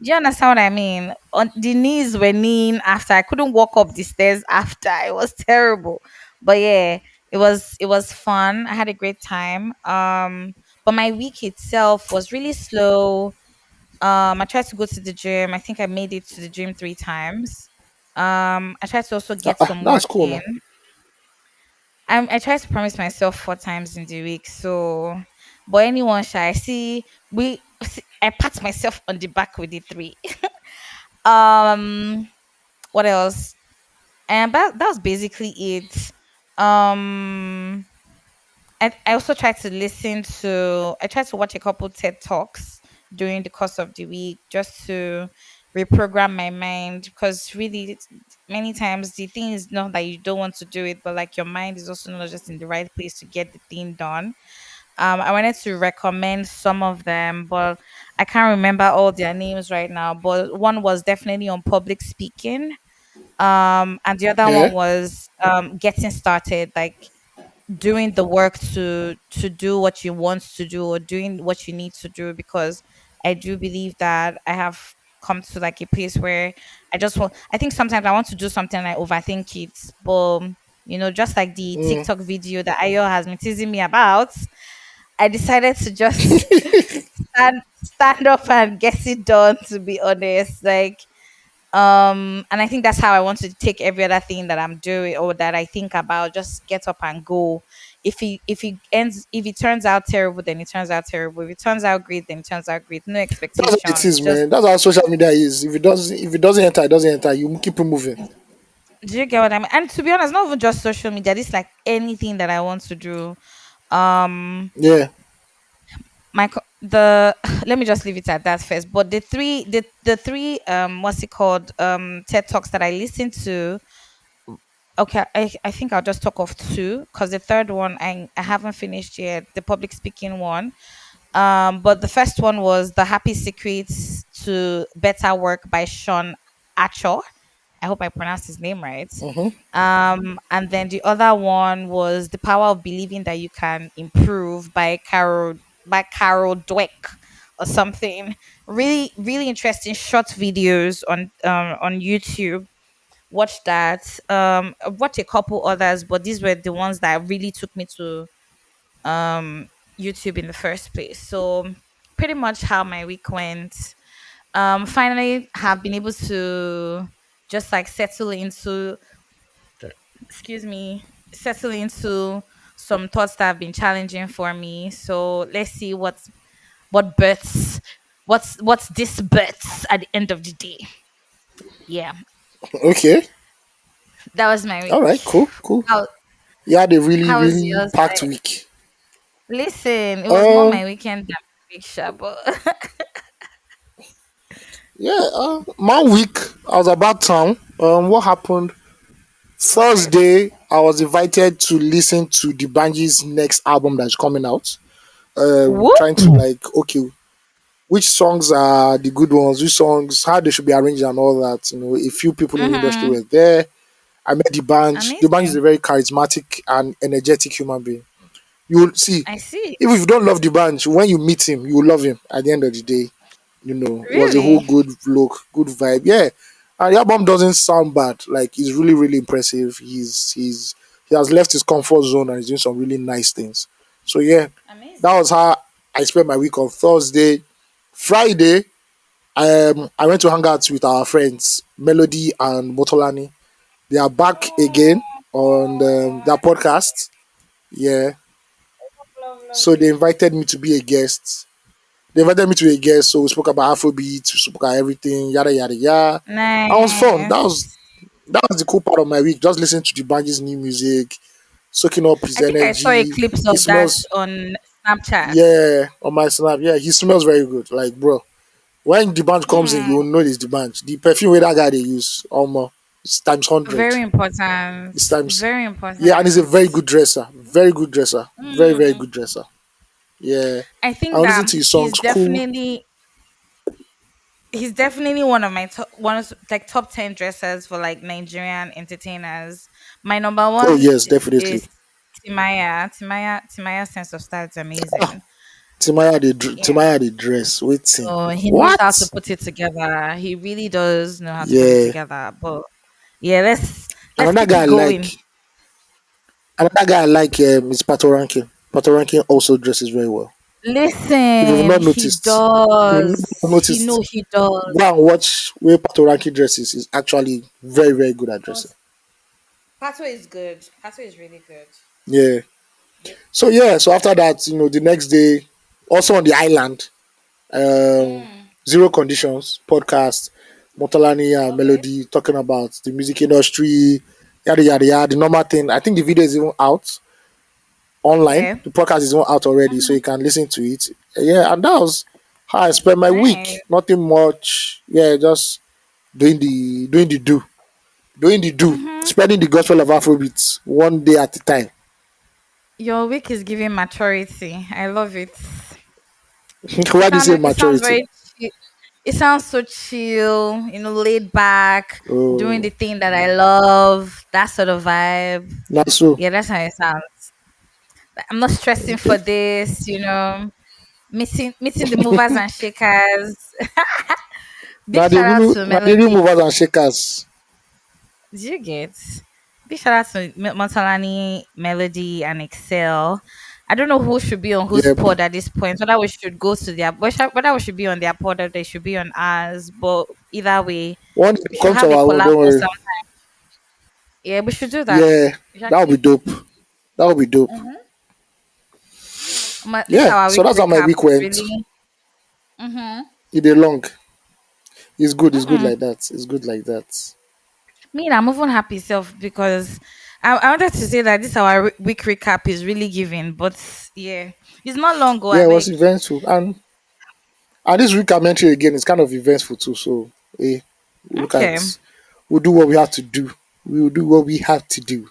do you understand what I mean? On the knees were kneeing after I couldn't walk up the stairs after. It was terrible. But yeah, it was fun. I had a great time. But my week itself was really slow. I tried to go to the gym. I think I made it to the gym 3 times. I tried to also get some That's work cool in. now. I try to promise myself 4 times in the week. So, but anyone shy, I see I pat myself on the back with the three. um, what else? And that was basically it. Um, I also tried to I tried to watch a couple TED Talks during the course of the week just to reprogram my mind because really many times the thing is not that you don't want to do it, but like your mind is also not just in the right place to get the thing done. I wanted to recommend some of them, but I can't remember all their names right now. But one was definitely on public speaking. And the other Yeah. one was getting started, like doing the work to do what you want to do, or doing what you need to do, because I do believe that I have come to like a place where I think sometimes I want to do something and I overthink it. But just like the Mm. TikTok video that Ayo has been teasing me about, I decided to just stand up and get it done, to be honest. Like, and I think that's how I want to take every other thing that I'm doing or that I think about. Just get up and go. If it turns out terrible, then it turns out terrible. If it turns out great, then it turns out great. No That's what it expectations. is, Just, man. That's how social media is. If it doesn't enter, it doesn't enter. You keep it moving. do you get what I mean? And to be honest, not even just social media, this like anything that I want to do. um Yeah. the let me just leave it at that first. But the three what's it called, TED Talks that I listened to. Okay, I think I'll just talk of two, because the third one I haven't finished yet, the public speaking one. But the first one was The Happy Secrets to Better Work by Sean Acho. I hope I pronounced his name right. Mm-hmm. And then the other one was The Power of Believing That You Can Improve by Carol Dweck or something. Really, really interesting short videos on YouTube. Watch that. I've watched a couple others, but these were the ones that really took me to um YouTube in the first place. So pretty much how my week went. Finally have been able to just like excuse me, settle into some thoughts that have been challenging for me. So let's see what births what's this births at the end of the day. Yeah, Okay. that was my All week. right. Cool. Cool. How You had a really, how was really yours? packed week. Listen, it was more Um. my weekend than my week, sha, but Yeah. My week. I was about town. What happened? okay. Thursday, I was invited to listen to the Banji's next album that's coming out. Whoop. Trying to like, okay, which songs are the good ones, which songs, how they should be arranged and all that. A few people in the industry Mm-hmm. were there. I met the band. The band is a Amazing. very charismatic and energetic human being. You will see, I see. even if you don't love the band, when you meet him, you will love him at the end of the day. It was a whole Really? good look, good vibe. Yeah. And the album doesn't sound bad. Like it's really, really impressive. He has left his comfort zone and he's doing some really nice things. So yeah, that Amazing. was how I spent my week on Thursday. Friday, I went to hang out with our friends Melody and Motolani. They are back again on their podcast. Yeah. So they invited me to be a guest. They invited me to a guest, so we spoke about Afrobeat, we spoke about everything, yada yada yada. That was fun. Nice. That was the cool part of my week. Just listening to the Banji's new music, soaking up his I think I saw a energy. clips He of that smells, on Snapchat. yeah, on my snap. Yeah, he smells very good. Like, bro, when the band comes in, you Mm, will know it's the band. The perfume where that guy they use, it's times 100. very important. It's times, Very yeah, and he's a important. very good dresser. Very good dresser. Very, very Mm, good dresser. Yeah. I I'll think listen that to his songs. Cool. he's definitely one of my like top 10 dressers for like Nigerian entertainers. My number Oh, one yes, definitely. is Timaya's sense of style is amazing. Yeah. Timaya the dress. Waiting. So he knows how to What? put it together. He really does know how to put it Yeah. together. But yeah, let's Another keep guy I it going. like. Another guy I like is Pato Rankin. Pato Rankin also dresses very well. If you've Listen, not he noticed, if you've does. not He noticed, know he does. go and watch where Pato Rankin dresses. Is actually very, very good at dressing. Does. Pato is good. Pato is really good. Yeah. So yeah. So after that, the next day, also on the island, um, Mm, Zero Conditions podcast, Motalani and okay. Melody talking about the music industry, yada yada yada. The normal thing. I think the video is even out online. Okay. The podcast is even out already, so Mhm. you can listen to it. Yeah, and that was how I spent my Nice. week. Nothing much. Yeah, just doing the do, Hmm. spreading the gospel of Afrobeats one day at a time. Your week is giving maturity. I love it. Why do you say It sounds maturity? very chill. It sounds so chill, laid back, doing Oh, the thing that I love, that sort of vibe. not so. Yeah, that's how it sounds. I'm not stressing for this, meeting the movers and shakers. Big Now shout out to now they Melody. remove us and shakers. Did you get? Big shout out to Montalani, Melody, and Excel. I don't know who should be on whose Yep. pod at this point. Whether we should go to their, whether we should be on their pod or they should be on ours. But either way, One day we should come to have a our own, collab don't or worry. something. Yeah, we should do that. Yeah, that would be Exactly. dope. That would be dope. This Yeah, our so week that's how my recap week was went. really. Mm-hmm. It is long. It's good. It's good Mm-mm. like that. It's good like that. Me, I'm even happy self because I wanted to say that this our week recap is really giving, but yeah, it's not long ago. I Yeah, it was beg. eventful, and this week I mentioned again, it's kind of eventful too. So, look Okay. at, we'll do what we have to do. We will do what we have to do.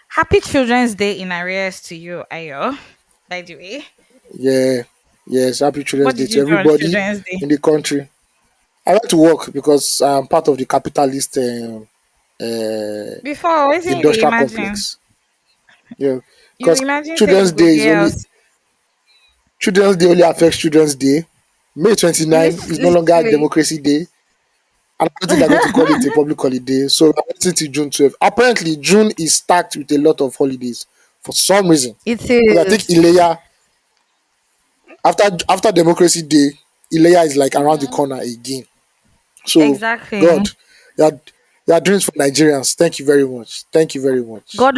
Happy Children's Day in arrears to you, Ayo. By the way, Yeah, yes. Happy Children's what Day did to you do on everybody Children's Day? in the country. I like to work because I'm part of the capitalist Before, wasn't you industrial imagine? complex. Yeah, You because imagine say you Children's go Day is there only else. Children's Day only affects Children's Day. May 29 is no longer Literally, Democracy Day. And I don't think they're going to call it a public holiday. So I'm waiting till June 12th. Apparently, June is stacked with a lot of holidays for some reason. it Because I think is. Ileya, after Democracy Day, Ileya is like around the corner again. So, Exactly. God, you are doing it for Nigerians. Thank you very much. Thank you very much.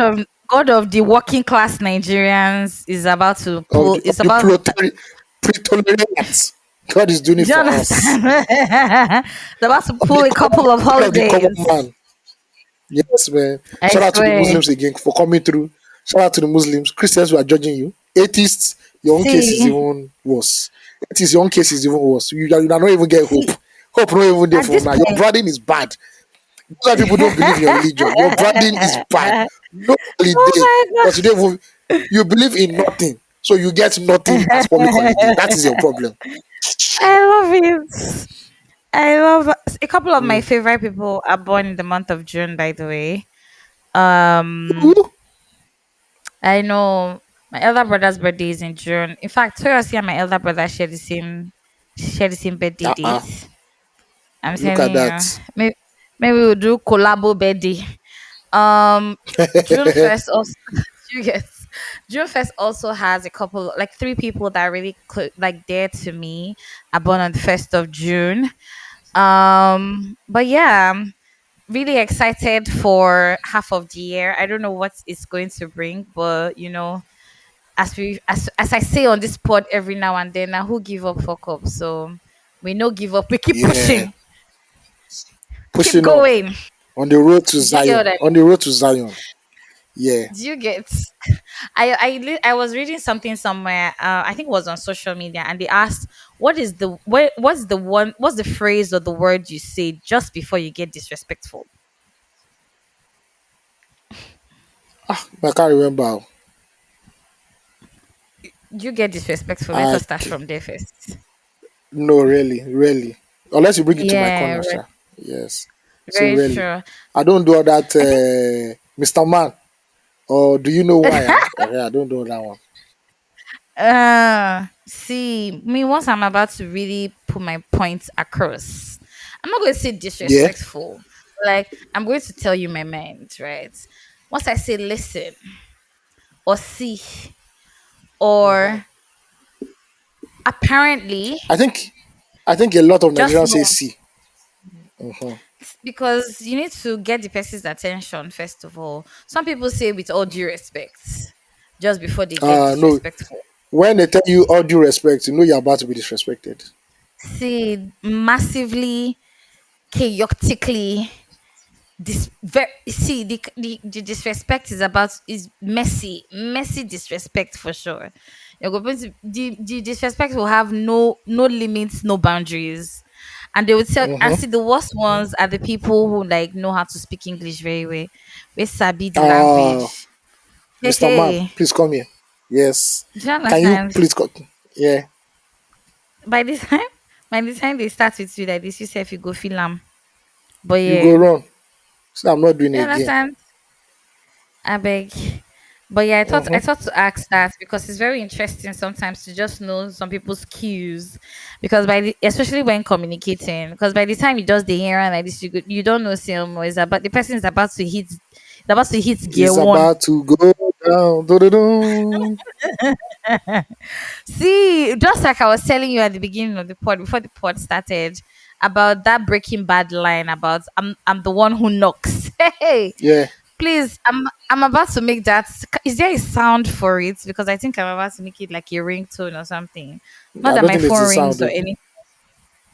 God of the working class Nigerians is about to Of pull. the, of It's the about. proletariat, God is doing it Do you for us. understand? They're about to Of pull the a couple of common, of the common holidays. man. Yes, man. I Shout out to the swear. Muslims again for coming through. Shout out to the Muslims. Christians, we are judging you. Atheists, your own case is See, even worse. Atheists, your own case is even worse. You don't even get hope. see. Hope not even there At for this now. Your point, branding is bad. That's why people don't believe in your religion. Your branding is bad. No holiday. oh Because you don't even, you believe in nothing. So you get nothing as public holiday. That is your problem. I love it. I love a couple of my Mm. favorite people are born in the month of June. By the way, um, Ooh. I know my elder brother's birthday is in June. In fact, Toyosi and my elder brother share the same birthday Uh-uh. date. I'm Look at telling you, that. maybe we'll do collabo birthday. Um, June first also you get June first also has a couple like three people that are really like dear to me are born on the 1st of June. But yeah, I'm really excited for half of the year. I don't know what it's going to bring, but as I say on this pod every now and then, now who give up fuck up. So we no give up, we keep Yeah. pushing, keep Pushing on. going. On the road to Do you get what Zion. I On the road to Zion. Yeah. Do you get? I was reading something somewhere. I think it was on social media, and they asked, what's the phrase or the word you say just before you get disrespectful? I can't remember. You get disrespectful. Let I us start from there first. No, really, really. Unless you bring it to my Yeah, corner, sha. Yes. So very really, true. I don't do all that, I think Mr. Man. Or do you know who I am? Yeah, I don't do that one. see me once I'm about to really put my points across. I'm not going to say Yeah. disrespectful. Like I'm going to tell you my mind, right? Once I say listen or see or apparently, I think I think a lot of just Nigerians say know, C. Mhm. because you need to get the person's attention first of all. Some people say with all due respect just before they get No. disrespectful. When they tell you all due respect, you know you're about to be disrespected. See, massively, chaotically, see the disrespect is messy disrespect for sure. You're going to the disrespect will have no limits, no boundaries, and they will tell. And Mm-hmm. see, the worst ones are the people who like know how to speak English very well, we sabi the Uh, language. Hey, Mr. Man, hey, please come here. Yes. do you Can you understand? please come? Yeah. By the time by the time they start with you like this, you say if you go feel them. But You go yeah, run. So I'm not doing you it again. understand? I beg. But yeah, I Mm-hmm. thought to ask that because it's very interesting sometimes to just know some people's cues, because especially when communicating, because by the time you just the hear and like this, you don't know some is about the person is about to hit gear It's one. about to go down. Do-do-do. See, just like I was telling you at the beginning of the pod, before the pod started, about that Breaking Bad line about I'm the one who knocks. Hey, Yeah, please, I'm about to make that. Is there a sound for it? Because I think I'm about to make it like a ringtone or something. Not I that don't my think there's phone a sound rings or though. any.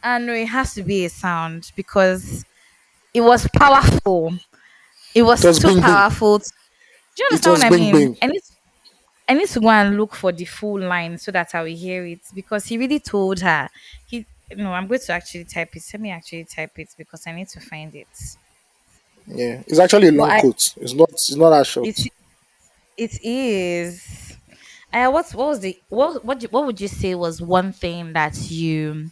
And no, it has to be a sound because it was powerful. It It was was too bing bing. powerful. Do you It understand was what I bing mean? bing. I need to go and look for the full line so that I will hear it because he really told her. He No, I'm going to actually type it. Let me actually type it because I need to find it. Yeah, it's actually a But long quote. It's not that it short. it is. What was the what would you say was one thing that you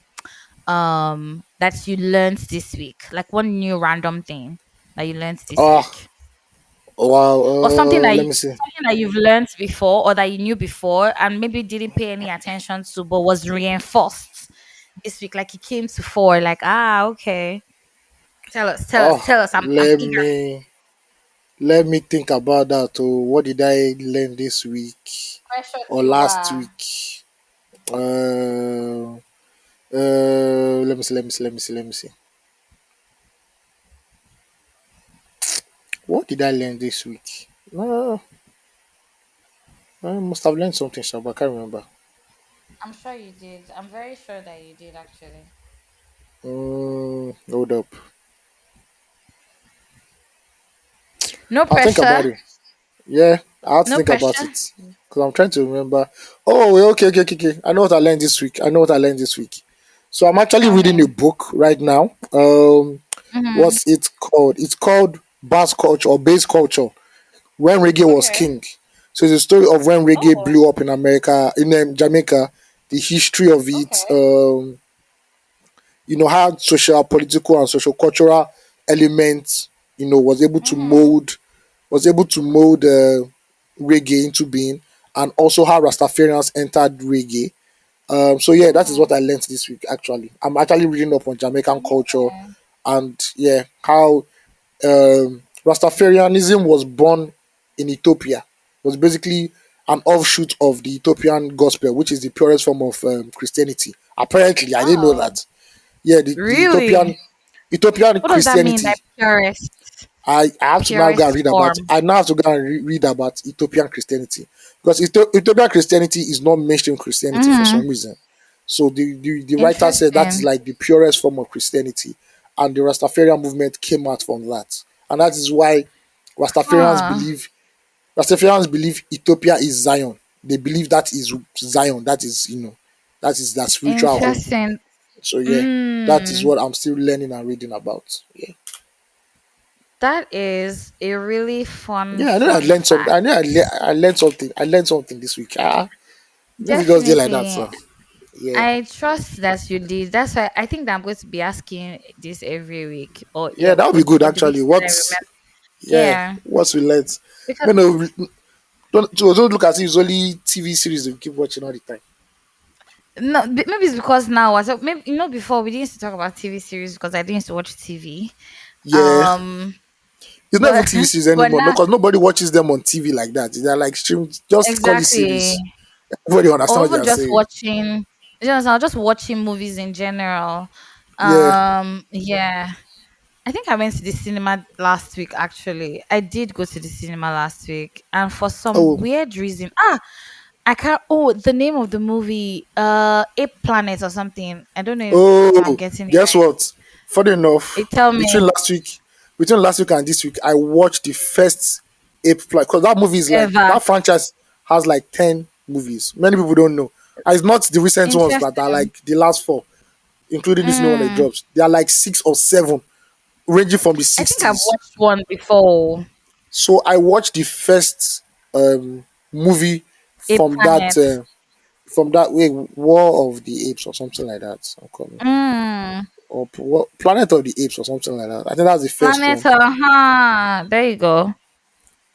learned this week? Like one new random thing that you learned this Ah, week, wow. or Let me see. something that you've learned before or that you knew before and maybe didn't pay any attention to, but was reinforced this week. Like it came to fore. Like okay, Oh, tell us. I'm let eager. me let me think about that. Oh, what did I learn this week Precious or you last are. week? Uh, let me see. Let me see. Let me see. Let me see. What did I learn this week? I must have learned something, sha, but I can't remember. I'm sure you did. I'm very sure that you did actually. Hold up. No I'll think pressure. about it. Yeah, I have to No think about pressure. it because I'm trying to remember. Oh, okay, okay, okay, okay. I know what I learned this week. I know what I learned this week. So I'm actually Tell reading me. a book right now. Mm-hmm. What's it called? It's called Bass Culture or Bass Culture when reggae was Okay. king. So it's a story of when reggae Oh, blew up in America, in Jamaica, the history of it. okay. How social, political, and social cultural elements, Mm-hmm. was able to mold reggae into being, and also how Rastafarians entered reggae. So yeah, that is Mm-hmm. what I learned this week. Actually, I'm actually reading up on Jamaican culture, Yeah. and yeah, how Rastafarianism was born in Ethiopia. It was basically an offshoot of the Ethiopian gospel, which is the purest form of Christianity. Apparently, I didn't know Oh, that. Yeah, the really? Ethiopian What does that mean? Christianity. Like I have to now go and purest read about. form. I now have to go and read about Ethiopian Christianity because Ethiopian Christianity is not mainstream Christianity for Mm-hmm. some reason. So the writer said that is Interesting. like the purest form of Christianity, and the Rastafarian movement came out from that, and that is why Rastafarians Huh. believe Rastafarians believe Ethiopia is Zion. They believe that is Zion. That is their spiritual home. Interesting. So yeah, that is Mm, what I'm still learning and reading about. Yeah. that is a really fun, Yeah, I know I fun learned something. fact. I learned something. I learned something this week. This is just there like that, Definitely. so yeah. I trust that you did. That's why I think that I'm going to be asking this every week, or Yeah, that would be both good of the actually. weeks that I What's remember. yeah, Yeah. what's we learned. Because You know, don't look at it, it's only TV series that we keep watching all the time. no, maybe it's because now, so maybe before we didn't used to talk about TV series because I didn't used to watch TV. Yeah. Um, It's not even but TV series but anymore. No, now because nobody watches them on TV like that. They're like streamed, just call it exactly, series. Everybody or understand what even they're just saying. watching, just watching movies in general. Yeah. Yeah. I think I went to the cinema last week actually. I did go to the cinema last week and for some Oh, weird reason. I can't the name of the movie Ape Planet or something. I don't know if I'm oh, getting it guess what? Funny enough, right. Tell me between last week and this week, I watched the first Ape Flight because that movie is like ever. that franchise has like 10 movies. Many people don't know. And it's not the recent ones that are Interesting. like the last four, including this new one that Mm, drops. They are like 6 or 7, ranging from the I think I've sixties. watched one before. So I watched the first movie Ape from that Planet. way War of the Apes or something like that. I'm calling Mm, or Planet of the Apes or something like that. I think that's the first Planet. one. There you go.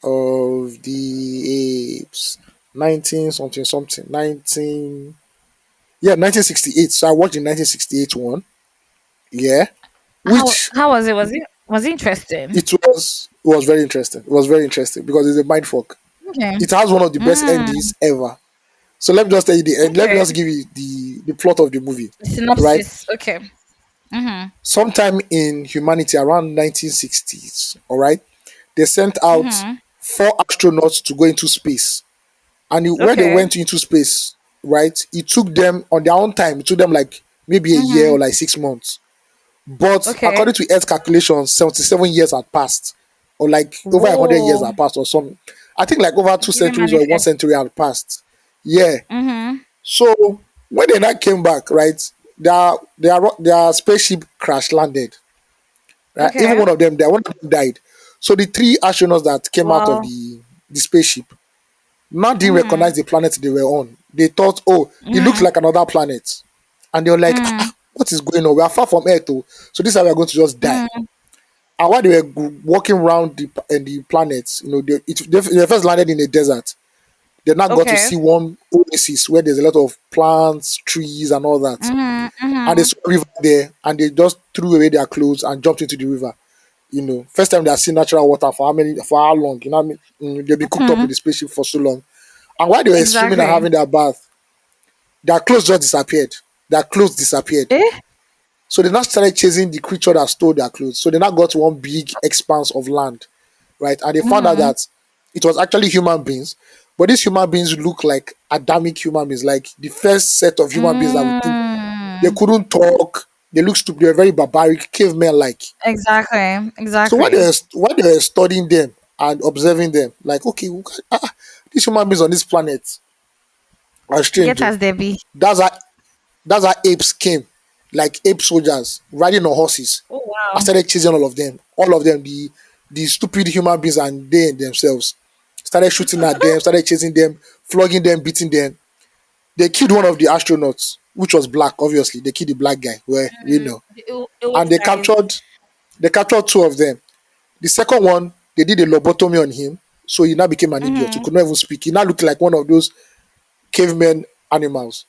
of the Apes. 19 something something. 19. Yeah, 1968. So I watched the 1968 one. Yeah. Which How was it? Was it interesting? it was very interesting. It was very interesting because it's a mind fuck. Okay. It has one of the best Mm, endings ever. So let me just tell you the end. Let me okay. just give you the plot of the movie. Right? Synopsis. Okay. Mm-hmm. Sometime in humanity around 1960s, all right, they sent out Mm-hmm. four astronauts to go into space. And when they Okay. went into space, right, it took them on their own time, it took them like maybe a year Mm-hmm. or like 6 months. But Okay. according to Earth calculations, 77 years had passed, or like over 100 years Whoa. had passed, or some. I think like over two Did it centuries or one manifest? century had passed. Yeah. Mm-hmm. So when they now came back, right, their spaceship crash landed. Right? Even Okay. one of them died. So the three astronauts that came out of Wow. the spaceship now didn't Mm-hmm. recognize the planet they were on. They thought, oh, it looks Mm-hmm. like another planet. And they were like, Mm-hmm. what is going on? We are far from Earth, oh. So this is how we are going to just die. Mm-hmm. And while they were walking around the planets, they first landed in a desert. They now got to Okay. see one oasis where there's a lot of plants, trees, and all that. Mm-hmm. And they Mm-hmm. saw a river there, and they just threw away their clothes and jumped into the river. First time they have seen natural water for how long? They've been cooked up Mm-hmm. with the spaceship for so long. And while they were swimming and Exactly. having their bath, their clothes just disappeared. Their clothes disappeared. Eh? So they now started chasing the creature that stole their clothes. So they now got to one big expanse of land, right? And they found out Mm-hmm. that it was actually human beings, but these human beings look like Adamic human beings, like the first set of human beings that we think. They Mm. couldn't talk. They looked stupid. They were very barbaric, cavemen like. Exactly. So while Exactly. they were studying them and observing them, like, okay, these human beings on this planet are strange. Get Oh. as they be. That's how apes came, like ape soldiers riding on horses. Oh I wow. started chasing all of them. All of them, the stupid human beings and they themselves started shooting at them, started chasing them, flogging them, beating them. They killed one of the astronauts, which was black. Obviously, they killed the black guy. Where we know, It and guys. they captured two of them. The second one, they did a lobotomy on him, so he now became an idiot. He Mm-hmm. could not even speak. He now looked like one of those cavemen animals.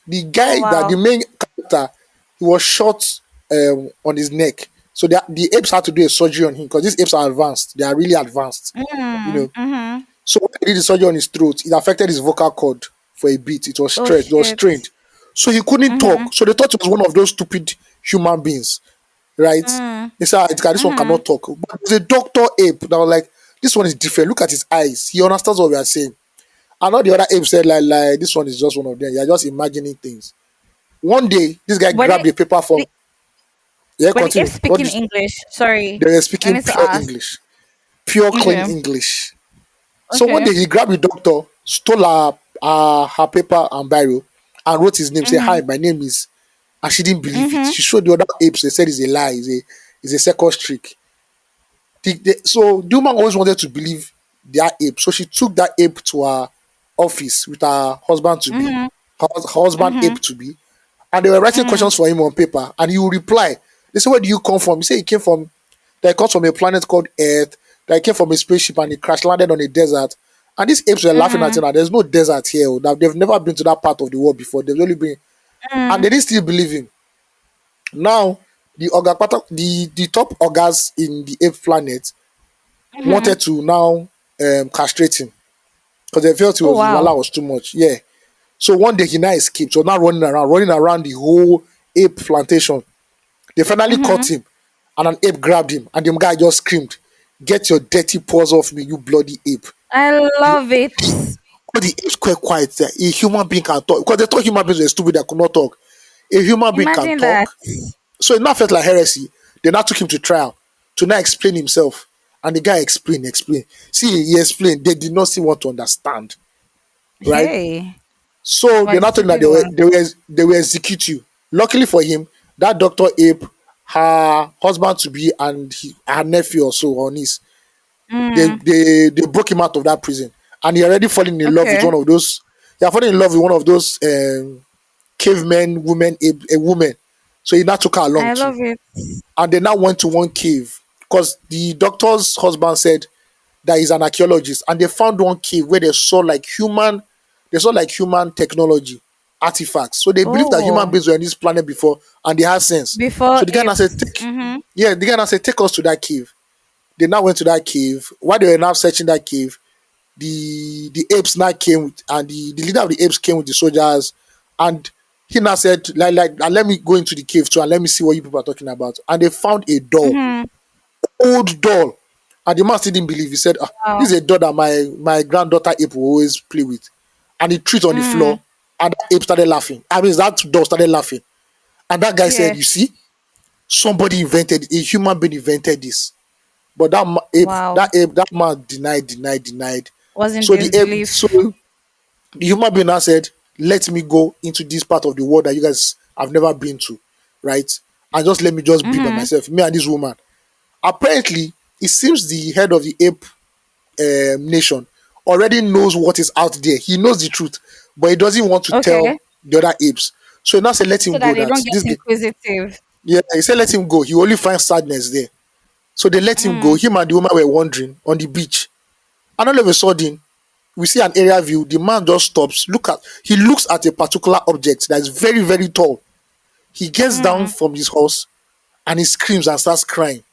The Oh guy that the wow. main character, he was shot on his neck. So the apes had to do a surgery on him because these apes are advanced. They are really advanced, you Mm-hmm. know. Mm-hmm. So when they did the surgery on his throat, it affected his vocal cord for a bit. It was Oh stretched, it was shit. strained. So he couldn't Mm-hmm. talk. So they thought it was one of those stupid human beings, right? Mm. They said, "Ah, this one Mm-hmm. cannot talk." But the doctor ape that was like, this one is different. Look at his eyes. He understands what we are saying. And all the other apes said, like, this one is just one of them. You're just imagining things. One day, this guy When grabbed it a paper from. the- Yeah, when if continue. What speaking is English, sorry, they were I speaking need to pure ask. English, pure clean Okay. English. So one Okay. day he grabbed the doctor, stole her paper and biro, and wrote his name. Say, Mm-hmm. "Hi, my name is." And she didn't believe it. Mm-hmm. She showed the other apes. They said it's a lie. It's a circus trick. So the woman always wanted to believe their ape. So she took that ape to her office with her husband to be, Mm-hmm. her husband Mm-hmm. ape to be, and they were writing Mm. questions for him on paper, and he would reply. They said, "Where do you come from?" He said he came from that he comes from a planet called Earth, that he came from a spaceship and he crash landed on a desert. And these apes were laughing at him. Mm. Now there's no desert here. Oh. Now they've never been to that part of the world before. They've only been, and Mm. they didn't still believe him. Now the top organs in the ape planet Mm-hmm. wanted to now castrate him because they felt Oh his wow. wala was too much. Yeah. So one day he now escaped. So now running around the whole ape plantation. They finally caught Mm-hmm. him, and an ape grabbed him, and the guy just screamed, "Get your dirty paws off me, you bloody ape!" I The, love it. all the apes quite quiet there. A human being can talk because they thought human beings were stupid that could not talk. A human being can Imagine that. talk. So it now felt like heresy. They now took him to trial to now explain himself. And the guy explained. See, he explained. They did not still want to understand, right? Hey, So my they're not telling that stupid one. they will execute you. Luckily for him, that Doctor Ape, her husband to be and her nephew also or niece, Mm. they broke him out of that prison, and he already fallen in love with Okay. one of those. He had fallen in love with one of those cavemen women, a woman. So he now took her along I too, love it. and they now went to one cave because the doctor's husband said that is an archaeologist, and they found one cave where they saw like human technology artifacts. So they believe that human Oh, beings were on this planet before and they had sense. before So the guy now said, apes. take Mm-hmm. yeah, the guy now said, take us to that cave. They now went to that cave. While they were now searching that cave, the apes now came and the leader of the apes came with the soldiers, and he now said, let me go into the cave too and let me see what you people are talking about. And they found a doll, Mm-hmm. old doll. And the man still didn't believe. He said, this Wow. is a doll that my granddaughter ape will always play with. And he threw it on the Mm. floor, and the ape started laughing. I mean, that doll started laughing. And that guy said, you Yes. see, somebody invented, a human being invented this. But Wow. that man denied. Was in So the ape, so disbelief. the human being now said, let me go into this part of the world that you guys have never been to, right? And just let me just be by Mm-hmm. myself, me and this woman. Apparently, it seems the head of the ape nation already knows what is out there. He knows the truth, but he doesn't want to tell Okay. the other apes. So he now said, let So him that go. they That don't get this guy, inquisitive. yeah, he said, let him go. He only finds sadness there. So they let him go. Mm. Him and the woman were wandering on the beach. And all of a sudden, we see an area view. The man just stops. He looks at a particular object that is very, very tall. He gets down Mm. from his horse and he screams and starts crying.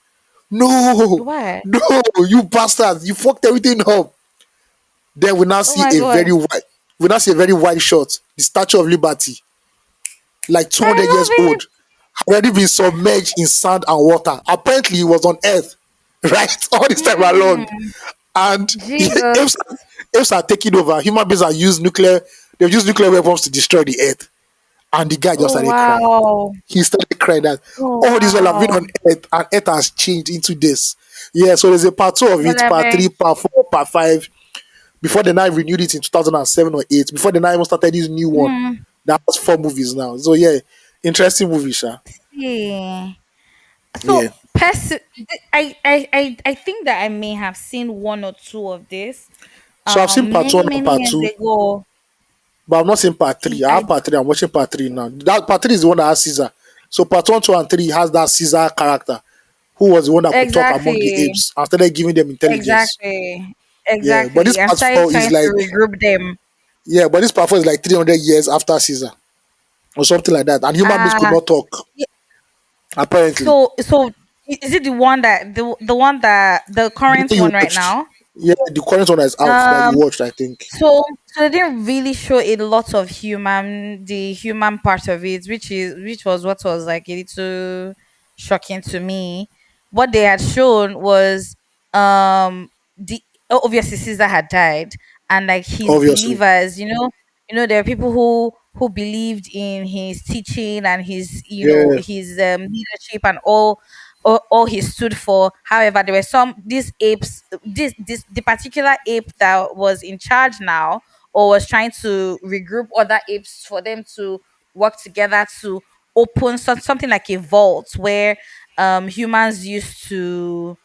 No, Why? no, you bastards, you fucked everything up. Then Oh my god. we now see a very wide shot. The Statue of Liberty, like 200 I years love it. old, had already been submerged in sand and water. Apparently, he was on Earth, right, all this time along. Mm. And Jesus. apes are taking over. Human beings are they've used nuclear weapons to destroy the Earth. And the guy just Oh started crying. wow. He started crying that Oh all this while I've been wow. on Earth and Earth has changed into this. Yeah, so there's a part two of But it, I part beg. three, part four, part five. Before the night renewed it in 2007 or 8. Before the night even started this new one. Mm. That was 4 movies now. So yeah, interesting movie, Sha. Yeah. Yeah. So, I think that I may have seen one or two of this. So I've seen part Many one and many part years two, ago. but I've not seen part three. I I have part three. I'm watching part three now. That part three is the one that has Caesar. So part one, two, and three has that Caesar character who was the one that could talk among the exactly, apes and started giving them intelligence. exactly, Yeah, but this exactly. I part started four is trying to like regroup them. yeah, but this part four is like 300 years after Caesar or something like that, and human beings could Uh not talk apparently. so is it the one that the one that the The current one you one right watched, now? yeah, the current one that is out that you Um, watched, I think. so they didn't really show a lot of the human part of it, which was what was like a little shocking to me. What they had shown was the obviously Caesar had died, and like his Obviously, believers, there are people who believed in his teaching and his yeah, his leadership and all he stood for. However, there were some these apes, this the particular ape that was in charge now, or was trying to regroup other apes for them to work together to open something like a vault where humans used to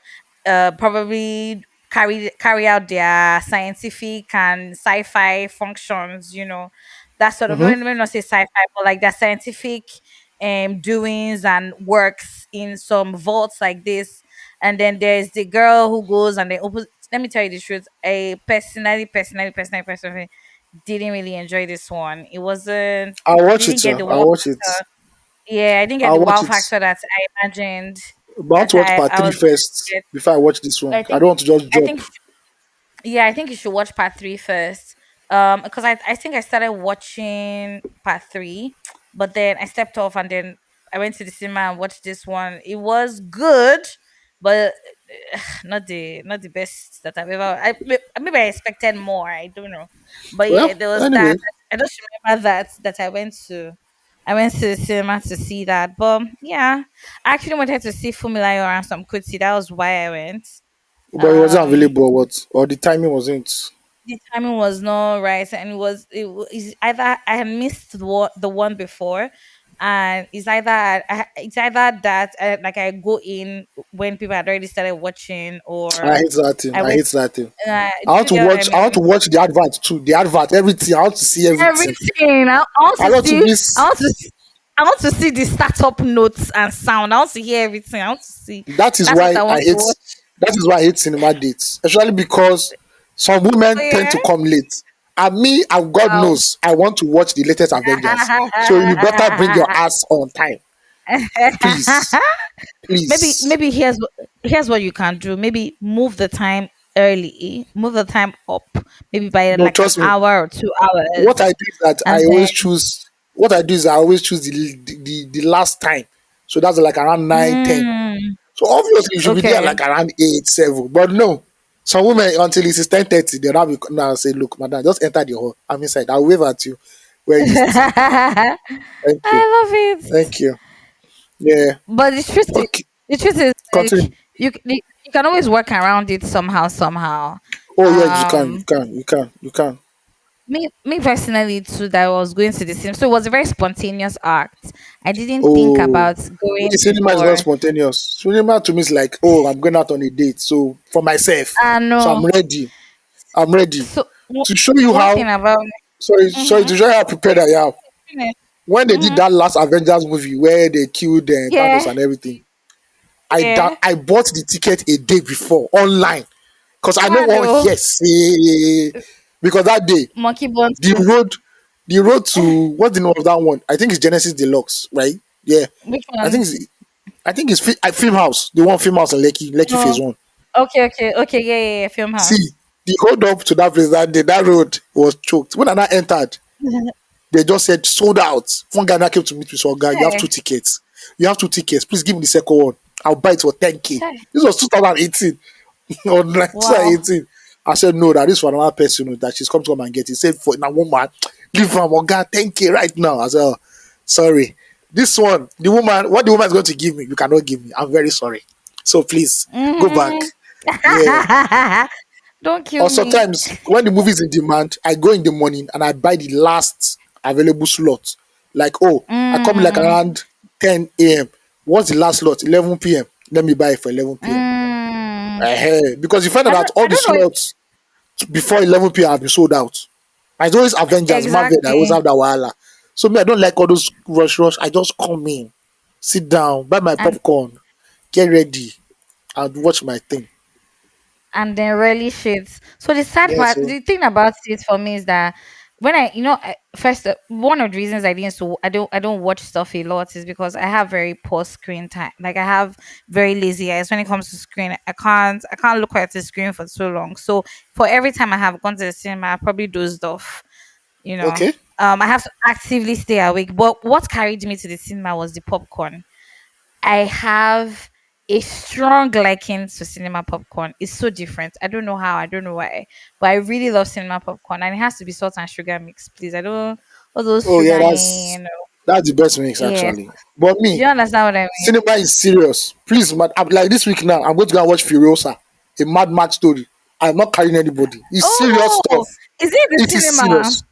probably carry out their scientific and sci-fi functions, that sort of, mm-hmm. maybe not say sci-fi, but like their scientific doings and works in some vaults like this. And then there's the girl who goes and they open. Let me tell you the truth. I personally didn't really enjoy this one. It wasn't. I'll I watch it, didn't get sir. the wow I'll watch it. factor. Yeah, I didn't get I'll the watch wow it. factor that I imagined But I want that to watch part I three was going to first get. before I watch this one. I I think don't want to just I jump. think yeah, I think you should watch part three first. Because I think I started watching part three, but then I stepped off and then I went to the cinema and watched this one. It was good, but not the best that I've ever. Maybe I expected more. I don't know, but yeah, Well, there was anyway, that. I just remember that I went to the cinema to see that. But yeah, I actually wanted to see Fumilayo and some Kutsi. That was why I went. but it wasn't Um, available or what? Or the timing wasn't. the timing was not right, and it's either I had missed the one before, and it's either that like I go in when people had already started watching, I or hate that thing. I I went. hate that thing. Do you get what I I want mean? to watch the advert too. The advert, everything. I want to see everything. Everything. I want I to want to see. I miss. want to. I want to see the startup notes and sound. I want to hear everything. I want to see. That is That's what why I I want to hate. watch. That is why I hate cinema dates, especially because some women Oh tend to yeah. come late. And me, and God Wow. knows, I want to watch the latest Avengers. So you better bring your ass on time, please, maybe please. maybe here's what you can do. Maybe move the time early, move the time up, maybe by No, like an trust me. hour or 2 hours, What I do is that and I then always choose. What I do is I always choose the last time. So that's like around 9, 10. mm, So obviously you should be there okay. like around 8, 7. But no, some women until it is 10:30, they'll now be now say, look, madam, just enter the hall. I'm inside. I'll wave at you. Where is it? I Thank you. love it. Thank you. Yeah. But Okay. the truth is like Continue. you can always work around it somehow. Oh yeah, you can, you Um, can, you can, you can. me personally too, that I was going to the cinema, so it was a very spontaneous act. I didn't think Oh, about going cinema is not before. spontaneous. Cinema to me is like, oh, I'm going out on a date. So for myself, so No. I'm ready. I'm ready So to show you one thing how. about Sorry, mm-hmm, to show you how prepared I am. When they did mm-hmm, that last Avengers movie where they killed Thanos yeah, and everything, yeah, I bought the ticket a day before online because I know mad one oh, yes because that day monkey bone the too. road the road to what's the name of that one? I think it's Genesis Deluxe, right? Yeah, Which I one? think it's I think it's Film House, the one Film House in Lekki No. Phase 1. Okay, yeah, film See, house. the hold up to that place that day, that road was choked. When I entered, they just said sold out. One guy that came to meet me, so guy, you have two Hey, tickets. You have two tickets. Please give me the second one. I'll buy it for 10K. hey. This was 2018. Or Wow. 2018. I said, no, that is for another person that she's come and get it. He said, for a woman, give her one guy 10K right now. I said, oh, sorry. This one, what the woman is going to give me, you cannot give me. I'm very sorry. So please, go back. Mm-hmm. Yeah. Don't kill Or me. sometimes when the movie is in demand, I go in the morning and I buy the last available slot. Like, oh, I come like Mm, around 10 a.m. What's the last slot? 11 p.m. Let me buy it for 11 p.m. mm. Because you find out that all I the don't know. slots before 11 p.m. have been sold out. It's always Avengers, Marvel, I always Exactly. have that wahala. So me, I don't like all those rush. I just come in, sit down, buy my And popcorn, get ready, and watch my thing. then really shit. So the sad Yeah, part, so the thing about it for me is that when first one of the reasons I don't watch stuff a lot is because I have very poor screen time. Like I have very lazy eyes when it comes to screen. I can't look at the screen for so long. So for every time I have gone to the cinema, I probably dozed off. You know, okay. I have to actively stay awake. But what carried me to the cinema was the popcorn. I have a strong liking to cinema popcorn. It's so different. I don't know how, I don't know why, but I really love cinema popcorn, and it has to be salt and sugar mix, please. I don't all those Oh yeah, sugar, that's the best mix yes. actually. But Do me, you understand what I mean? cinema is serious. Please, like this week now, I'm going to go and watch Furiosa, a Mad Max story. I'm not carrying anybody. It's serious Oh, stuff. is it the It is cinema? serious.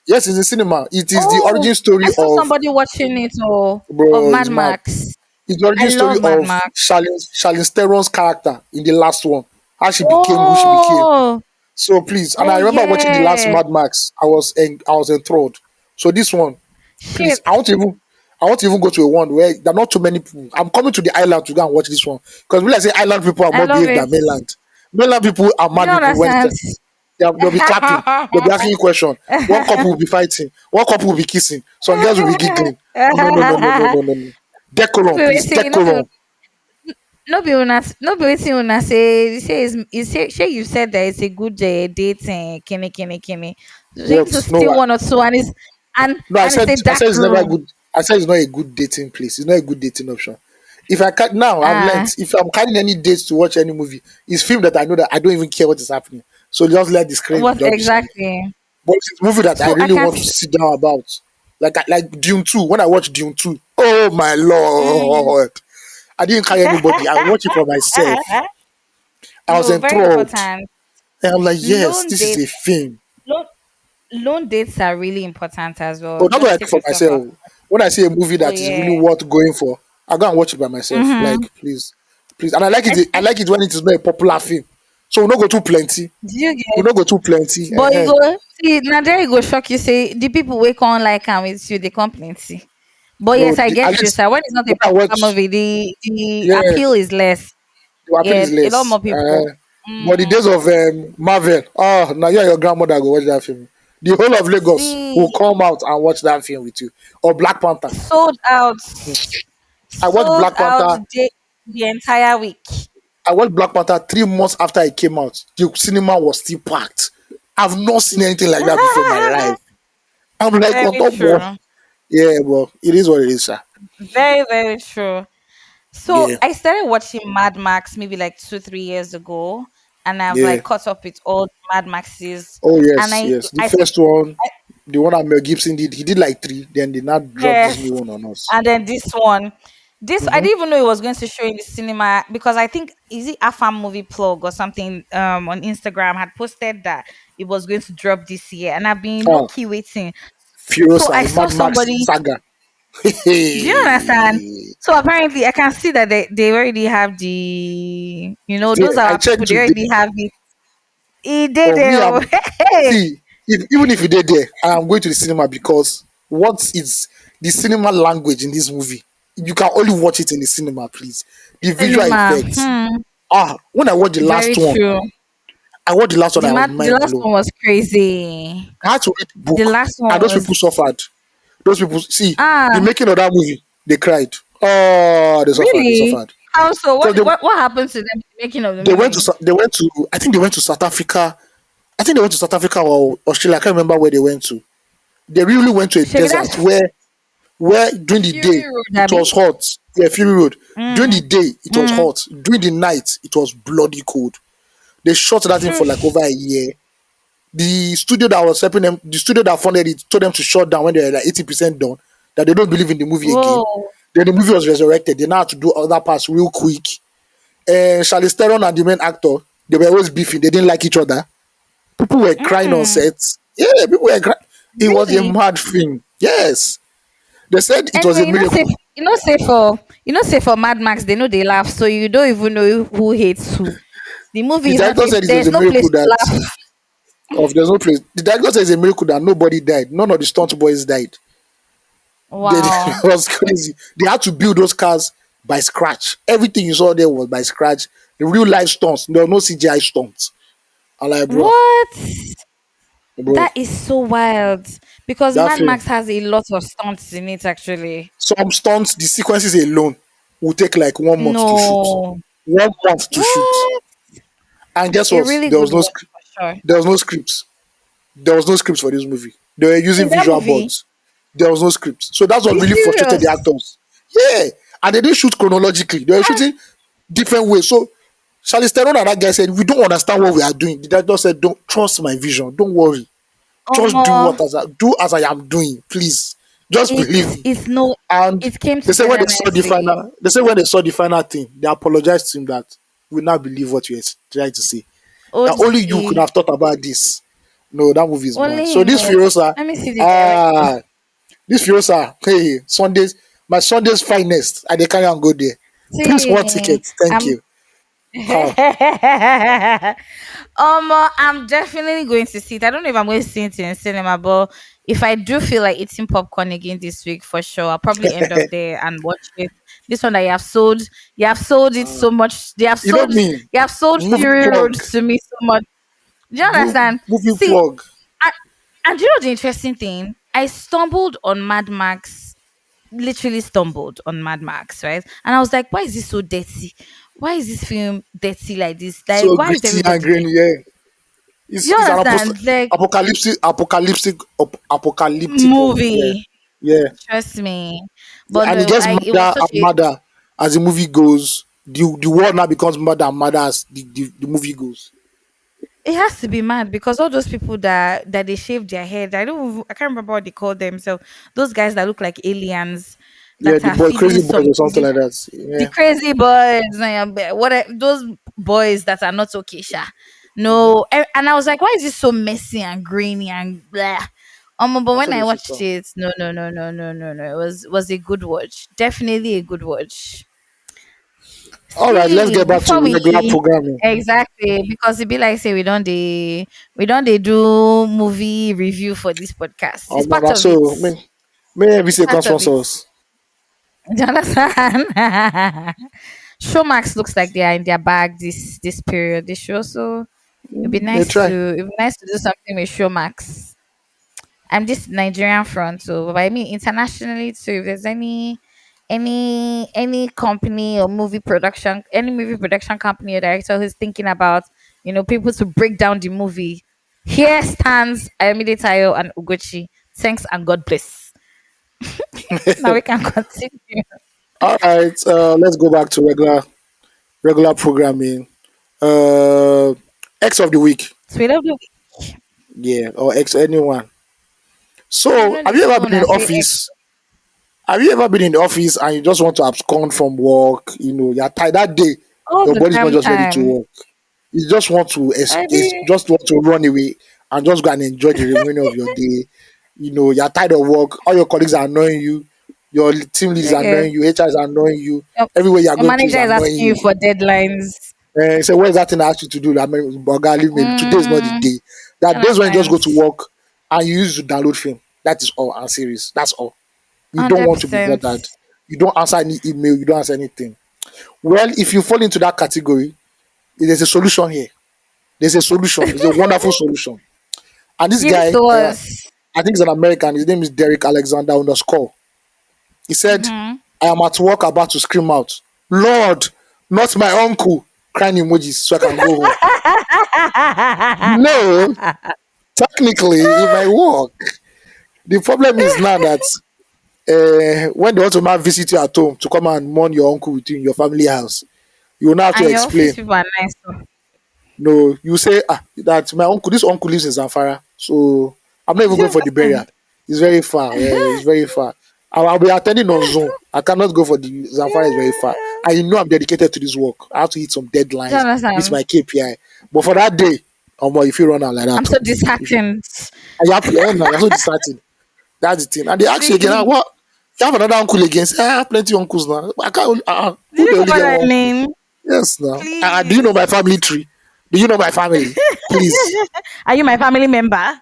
Yes, it's in cinema. It is the Oh, origin story I saw of somebody watching it. Oh, of bro. Mad It's mad. Max. It's the I origin story love Mad of Max. Charlize Theron's character in the last one. How she became who she became. Oh, So please, and oh I remember watching the last yeah. Mad Max. I was enthralled. So this one, please, Shit. I want to even go to a one where there are not too many people. I'm coming to the island to go and watch this one because when I say island people are I more love behaved it. than mainland. Mainland people are Do mad you people when understand? they'll be clapping, they'll be asking you question. One couple will be fighting, one couple will be kissing, some girls will be giggling. Oh, no, no, no, no, no, no, no, no. no Decorum, be please, wetin no be decorum. no be wetin una say shey you said that it's a good date kini so you need to What? No, steal one or two, and no, it's a I dark said it's never room. good. I said it's not a good dating place. It's not a good dating option. If I can now, I've Ah, learned if I'm carrying any dates to watch any movie, it's film that I know that I don't even care what is happening. So just let the screen what just be shining. exactly? But it's a movie that I So I really can't want to sit down about. Like Dune 2. When I watched Dune 2, oh my mm. lord. I didn't carry anybody. I watched it for myself. I was No, very enthralled. important. And I'm like, yes, Loan this is dates, a film. loan, loan dates are really important as well. But that's what I Just do take for yourself out. myself. When I see a movie Oh that is yeah. really worth going for, I go and watch it by myself. Mm-hmm. Like, please. Please. And I like it when it is not a popular film. So we don't go too plenty. Do you We get? don't go too plenty. But you go see now there you go shock you say the people wey come like am with you they come plenty. But No, yes, I at get you, least sir. When it's not a when I popular watch, movie, the yeah, appeal is less. The appeal is Yeah, a lot less. more people. But the Mm. days of Marvel, oh, now you and your grandmother go watch that film. The whole of Lagos will See, come out and watch that film with you. Or Black Panther. sold out, I watched sold Black out Panther. the entire week. I watched Black Panther 3 months after it came out. The cinema was still packed. I've not seen anything like that before in my life. I'm like on Very top one. true. Yeah, but it is what it is, sir. Very, very true. So Yeah, I started watching Mad Max maybe like 2, 3 years ago, and I've yeah. like caught up with all the Mad Maxes. Oh And yes, yes. The I, first one, the one that Mel Gibson did, he did like three. Then they now dropped this yes, new one on us. and then this one, this I Mm-hmm. didn't even know it was going to show in the cinema because I think is it Afam Movie Plug or something on Instagram had posted that it was going to drop this year, and I've been low Ah, key waiting. So Furiosa, I a saw Mad Max somebody. saga. Do you understand? So apparently, I can see that they already have those I are people. checked They today. already have it. He did For me, I'm it. see even if you did there, I am going to the cinema because what is the cinema language in this movie? You can only watch it in the cinema, please. The visual Cinema. effects. When I watched the Very last one, true. I watched the last one. I was The mind last blown. one was crazy. I had to read the The book, last one and those was people suffered. Those people see the ah making of that movie. They cried. Oh, they suffered. They really. suffered How so? because What happened to them in the making of the movie? they went to I think they went to South Africa. I think they went to South Africa or Australia. I can't remember where they went to. They really went to a Shebi, desert that's where during the Fury day Road, it was Abby. hot. Yeah, Fury Road. During the Mm, day it was mm. hot. During the night it was bloody cold. They shot that thing for like over a year. The studio that was helping them, the studio that funded it, told them to shut down when they were like 80% done. That they don't believe in the movie again. Whoa. Then the movie was resurrected. They now had to do other parts real quick. And Charlize Theron and the main actor, they were always beefing. They didn't like each other. People were crying on Mm, set. Yeah, people were crying. It was a really? mad thing. Yes. They said it was Anyway, a miracle. say for Mad Max, they know they laugh, so you don't even know who hates who. The movie The is not director a said it was there's a no miracle place to that laugh. there's no place. The director said it's a miracle that nobody died. None of the stunt boys died. It Wow. was crazy. They had to build those cars by scratch. Everything you saw there was by scratch. The real life stunts. There were no CGI stunts. I'm like, What? bro, That is so wild. Because that Mad film. Max has a lot of stunts in it actually. Some stunts, the sequences alone will take like 1 month to shoot. No. 1 month to shoot. What? And guess A what? really good watch for sure. There was no scripts. There was no scripts for this movie. They were using In that visual movie? boards. There was no script. So that's Are what you really frustrated the serious? actors. Yeah. And they didn't shoot chronologically. They were shooting different ways. So Charlize Theron and that guy said, we don't understand what we are doing. The director said, don't trust my vision. Don't worry. Just Um, do as I am doing, please. Just believe me. it's no And it came they said when together they saw the nicely. final, they said when they saw the final thing, they apologized to him that we now believe what you are trying to say. That only you could OG. have thought about this. No, that movie is bad. Only So him. this Furiosa, Let me see the director. ah, this Furiosa, hey, Sundays, my Sunday's finest. I they carry and go there. Please, one See, ticket. Thank I'm you. Ah, I'm definitely going to see it. I don't know if I'm going to see it in cinema, but if I do feel like eating popcorn again this week for sure, I'll probably end up there and watch it. This one that you have sold it so much. you know me, You have sold movie Fury Road plug, to me so much. Do you understand? movie See, plug. I, and do you know the interesting thing? I stumbled on Mad Max, literally stumbled on Mad Max, right? And I was like, why is this so dirty? Why is this film dirty like this? Like, So why is gritty and everybody grainy, dirty? yeah. Do you It's an understand? Like, apocalyptic movie. Yeah, movie. yeah. Trust me. But And it no, gets like, it was madder such and a. madder as the movie goes. The world now becomes madder and madder as the movie goes. It has to be mad because all those people that they shave their head, I can't remember what they call themselves. Those guys that look like aliens Yeah, that the are boy, feeding crazy boys some or something like that. the Yeah, crazy boys, those boys that are not okay, sha. No, and I was like, why is this so messy and grainy and blah? But that's when what I they say. watched it, no, no, no, no, no, no, no, it was a good watch, definitely a good watch. All right, let's See, get back before to we regular programming. exactly because it be like say we don't they do movie review for this podcast. It's part of it. So, may we It's say part of it. consensus. Do you understand? Showmax looks like they are in their bag this period. They should also They try. it'd be nice to do something with Showmax. I'm this Nigerian front, so but I mean internationally too. If there's any company or movie production, any movie production company or director who's thinking about people to break down the movie, here stands Ayomide Tayo and Ugochi. Thanks and God bless. Now we can continue. All right, let's go back to regular programming. Uh, X of the week, Sweet of the week. yeah, or X anyone. You So, know have the you ever phone been in and the say X. office? Have you ever been in the office and you just want to abscond from work? You're tired that day. All Your the body's not damn just ready to time. work. You just want to I be just want to run away and just go and enjoy the remainder of your day. You're tired of work. All your colleagues are annoying you. Your team lead is okay. annoying you. HR is annoying you. Your, Everywhere you're your going to is manager is annoying asking you you. for deadlines. So what is that thing I asked you to do? I mean, Boga, leave me. Today is not the Mm, day. That kind days of when you just go to times. work and you use to download film. That is all. I'm serious. That's all. You don't Hundred want to be percent. bothered. You don't answer any email. You don't answer anything. Well, if you fall into that category, there's a solution here. There's a solution. It's a wonderful solution. And this Give it guy, to us. I think he's an American. His name is Derek Alexander underscore. He said, Mm-hmm. I am at work about to scream out, Lord, not my uncle. Crying emojis so I can go home. No, technically, it might work. The problem is now that when they want to come visit you at home to come and mourn your uncle with you in your family house, you will now have to And your office explain. people are nice. So. No, you say that my uncle, this uncle lives in Zamfara, so I'm not even going for the burial. It's very far. Yeah, it's very far. I'll be attending on Zoom. I cannot go for the Zamfara. Is very far. I know I'm dedicated to this work. I have to hit some Do you deadlines, meet understand? my KPI. But for that day, if you run out like I'm that, so if you, disheartened. and you're so distracted. That's the thing. And they ask you again, See, what? You have another uncle again? Say, I have plenty uncles now. I can't. did Who you they know only what get I one uncle? mean? Yes, now. Do you know Please. my family tree? Do you know my family? Please. Are you my family member?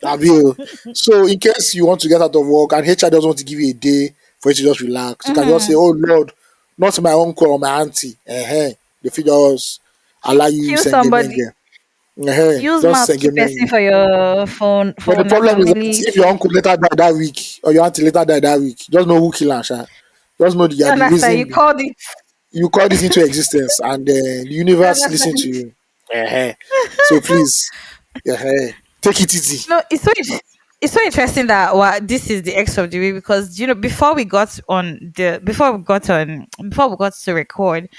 Have you? So, in case you want to get out of work and HR doesn't want to give you a day for you to just relax, you can just say, Mm-hmm. "Oh Lord, not my uncle or my auntie." The figures allow you Kill send them somebody. again. Use Just mouth send keep them person again. for your phone But the phone and problem is that family if your tree. uncle later died that week or your auntie later died that week, just know who killed her. Sha. Just know that you You are the understand? You reason called it. you call this into existence, and the You universe listen understand? to you. So please, take it easy. No, it's so interesting that this is the X of the week because before we got to record,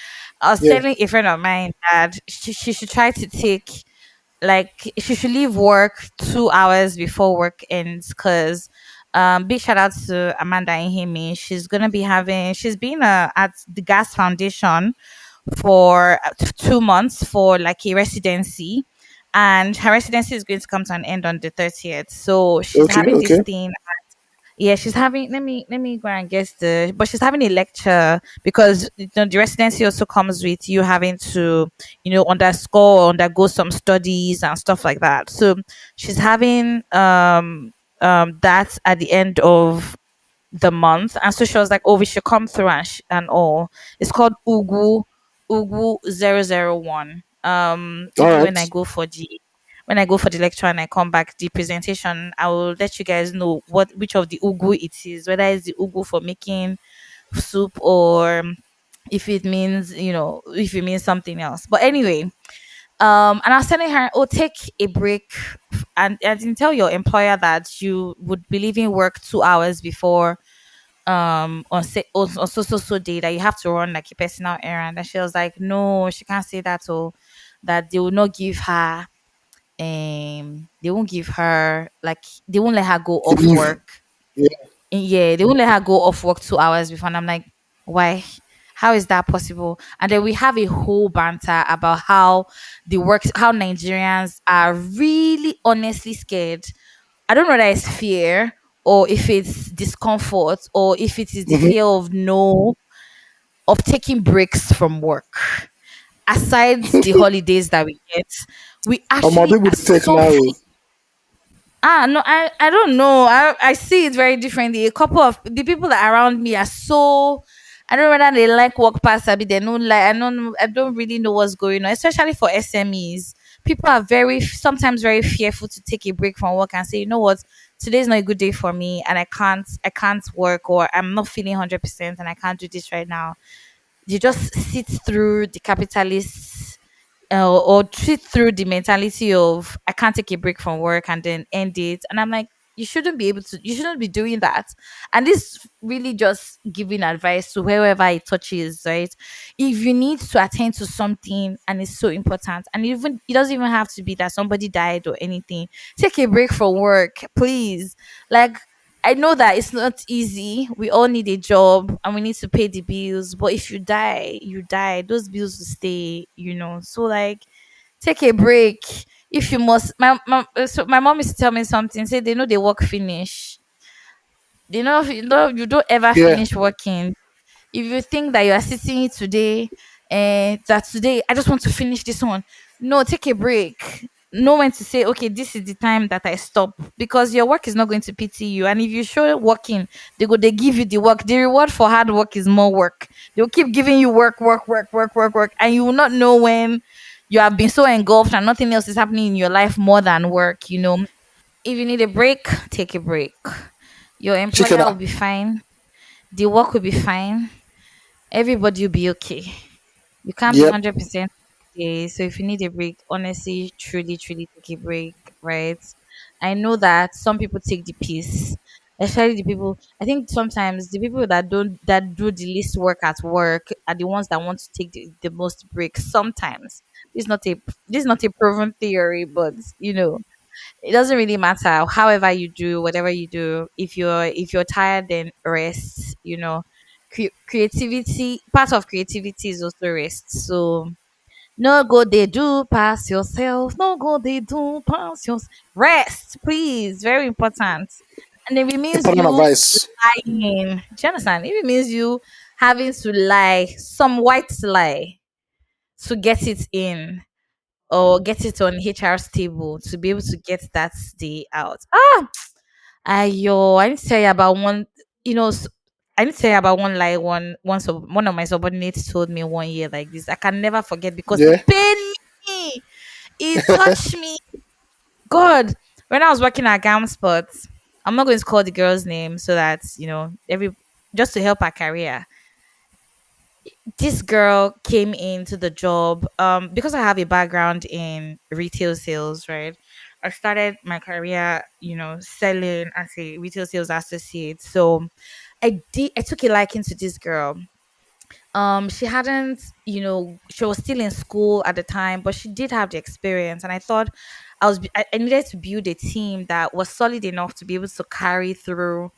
I was Yeah. telling a friend of mine that she should try to take like she should leave work 2 hours before work ends because big shout out to Amanda Ihimi. She's been at the Gas Foundation for 2 months for like a residency, and her residency is going to come to an end on the 30th. So she's Okay. having this Okay. thing. Yeah, she's having. Let me go and guess But she's having a lecture because the residency also comes with you having to undergo some studies and stuff like that. So she's having that at the end of the month, and so she was like, "Oh, we should come through and all." It's called Ugu 001. All Maybe right. when I go for the lecture and I come back, the presentation, I will let you guys know which of the Ugu it is, whether it's the Ugu for making soup or if it means something else. But anyway, and I was telling her, "Oh, take a break, and tell your employer that you would be leaving work 2 hours before on so day that you have to run like a personal errand." And she was like, "No, she can't say that, or that they will not give her they won't give her like they won't let her go off Leave. work. Yeah. Yeah, they won't let her go off work 2 hours before." And I'm like, "Why? How is that possible?" And then we have a whole banter about how Nigerians are really honestly scared. I don't know whether it's fear or if it's discomfort or if it is the Mm-hmm. fear of taking breaks from work. Aside the holidays that we get, we My actually people are they take so now. Oh. no, I don't know. I see it very differently. A couple of the people that are around me are so I don't know whether they like work past Abi, they don't like. I don't really know what's going on, especially for SMEs. People are sometimes very fearful to take a break from work and say, you know what, today's not a good day for me, and I can't work, or I'm not feeling 100%, and I can't do this right now. You just sit through the capitalists, or treat through the mentality of I can't take a break from work and then end it. And I'm like, you shouldn't be doing that. And this really just giving advice to whoever it touches, right? If you need to attend to something and it's so important, and even it doesn't even have to be that somebody died or anything, take a break from work, please. Like, I know that it's not easy. We all need a job and we need to pay the bills. But if you die, you die. Those bills will stay. So, like, take a break. If you must, my mom used to tell me something. Say they know they work finish. They know you don't ever Yeah. finish working. If you think that you are sitting today and that today I just want to finish this one, no, take a break. Know when to say, okay, this is the time that I stop, because your work is not going to pity you. And if you show working, they give you the work. The reward for hard work is more work. They'll keep giving you work, work, work, work, work, work, and you will not know when you have been so engulfed and nothing else is happening in your life more than work. If you need a break, take a break. Your Chicken. employer will be fine. The work will be fine. Everybody will be okay. You can't be Yep. 100% okay. So if you need a break, honestly, truly, truly take a break, right? I know that some people take the piece, especially the people. I think sometimes the people that do the least work at work are the ones that want to take the most breaks. Sometimes this is not a proven theory, but it doesn't really matter. However you do, whatever you do, if you're tired, then rest. Creativity, part of creativity is also rest. So no go they do pass yourself. No go they do pass yourself. Rest, please. Very important. And if it means Important you advice. lying, do you understand? If it means you having to lie, some white lie to get it in, or get it on HR's table to be able to get that day out. I need to tell you about one. You know, s- I need to tell you about one lie. One of my subordinates told me 1 year like this. I can never forget because it Yeah. pained me. It touched me. God, when I was working at Gam Sports, I'm not going to call the girl's name so that every just to help her career. This girl came into the job because I have a background in retail sales, right? I started my career, selling as a retail sales associate. So I took a liking to this girl. She hadn't, she was still in school at the time, but she did have the experience, and I thought I needed to build a team that was solid enough to be able to carry through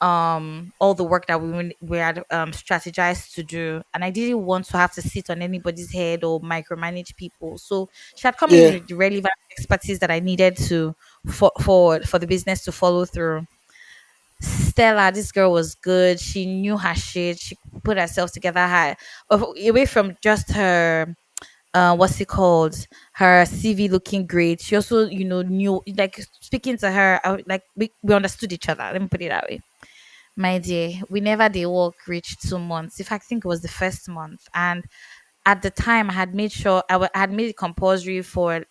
all the work that we had strategized to do, and I didn't want to have to sit on anybody's head or micromanage people. So she had come in Yeah. with the relevant expertise that I needed to for the business to follow through. Stella, this girl was good. She knew her shit. She put herself together. Away from just her what's it called, her CV looking great, she also knew, like, speaking to her, like, we understood each other, let me put it that way. My dear, we never did work reach 2 months. In fact, I think it was the first month. And at the time, I had made sure I had made it compulsory for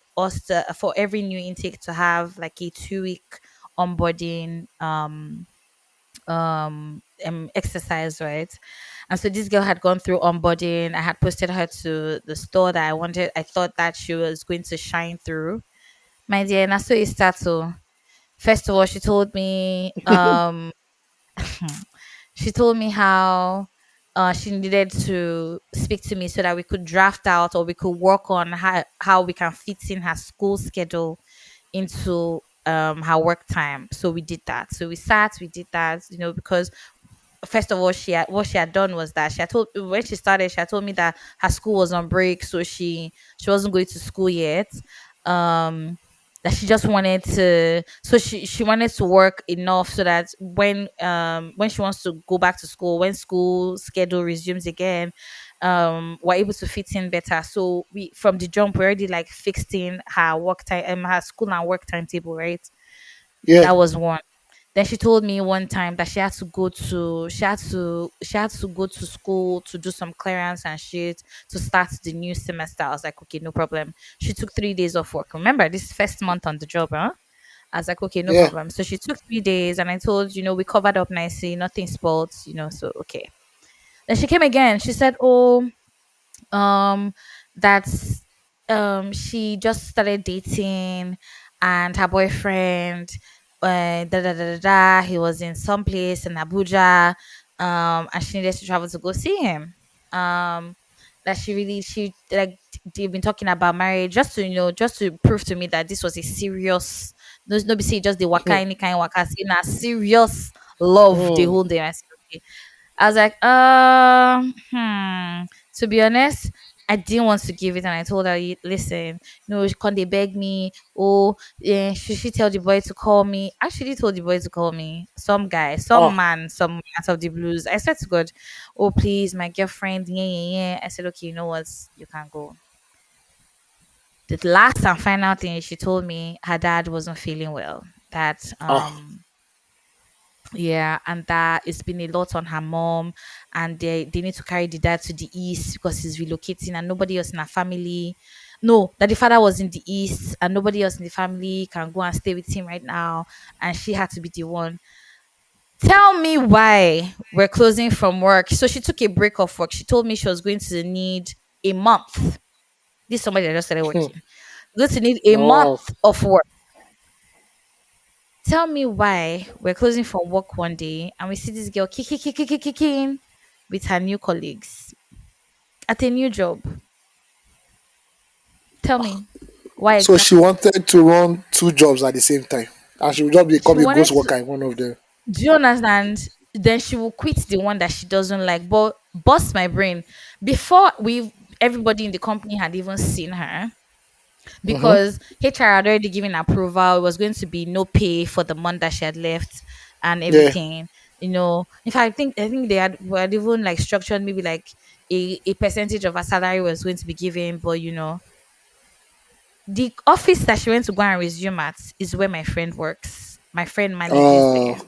for every new intake to have like a 2 week onboarding exercise, right? And so this girl had gone through onboarding. I had posted her to the store that I thought that she was going to shine through. My dear, and so it started. First of all, she told me how she needed to speak to me so that we could draft out, or we could work on how we can fit in her school schedule into her work time. So we did that. So we did that, because first of all, what she had done was that she had told when she started, she had told me that her school was on break, so she wasn't going to school yet. Um, that she just wanted to, so she wanted to work enough so that when she wants to go back to school, when school schedule resumes again, we're able to fit in better. So we from the jump we already like fixed in her work time, her school and work timetable, right? Yeah. That was one. Then she told me one time that she had to go to school to do some clearance and shit to start the new semester. I was like, okay, no problem. She took 3 days off work. Remember, this first month on the job, huh? I was like, okay, no Yeah. problem. So she took 3 days, and I told, we covered up nicely, nothing spoiled, so okay. Then she came again. She said, oh, um that's she just started dating, and her boyfriend, da, da, da, da, da, he was in some place in Abuja, and she needed to travel to go see him. That she like, they've been talking about marriage, just to prove to me that this was a serious, there's no be say just the waka Hmm. any kind of waka, in a serious love the Hmm. whole day. I said, okay. I was like, to be honest, I didn't want to give it, and I told her, Listen, she can't they beg me? Oh, yeah, should she tell the boy to call me?" Actually, told the boy to call me. Some guy, some Ah. man, some man out of the blues. I said to God, "Oh, please, my girlfriend, yeah, yeah, yeah." I said, "Okay, you know what? You can go." The last and final thing she told me, her dad wasn't feeling well. That Ah. yeah, and that it's been a lot on her mom, and they need to carry the dad to the east because he's relocating, and nobody else in her family. No, that the father was in the east, and nobody else in the family can go and stay with him right now, and she had to be the one. Tell me why we're closing from work. So she took a break off work. She told me she was going to need a month. This is somebody that just started Hmm. working. Going to need a month Oh. of work. Tell me why we're closing from work one day and we see this girl kicking with her new colleagues at a new job. Tell me why So she exactly. wanted to run two jobs at the same time, and she would just She become a wanted ghost to, worker in one of them. do you understand? Then she will quit the one that she doesn't like. But bust my brain. Before everybody in the company had even seen her, Mm-hmm. because HR had already given approval. It was going to be no pay for the month that she had left and Yeah. everything. In fact, I think they had even like structured maybe like a percentage of her salary was going to be given, but the office that she went to go and resume at is where my friend works. My friend manages Uh, there.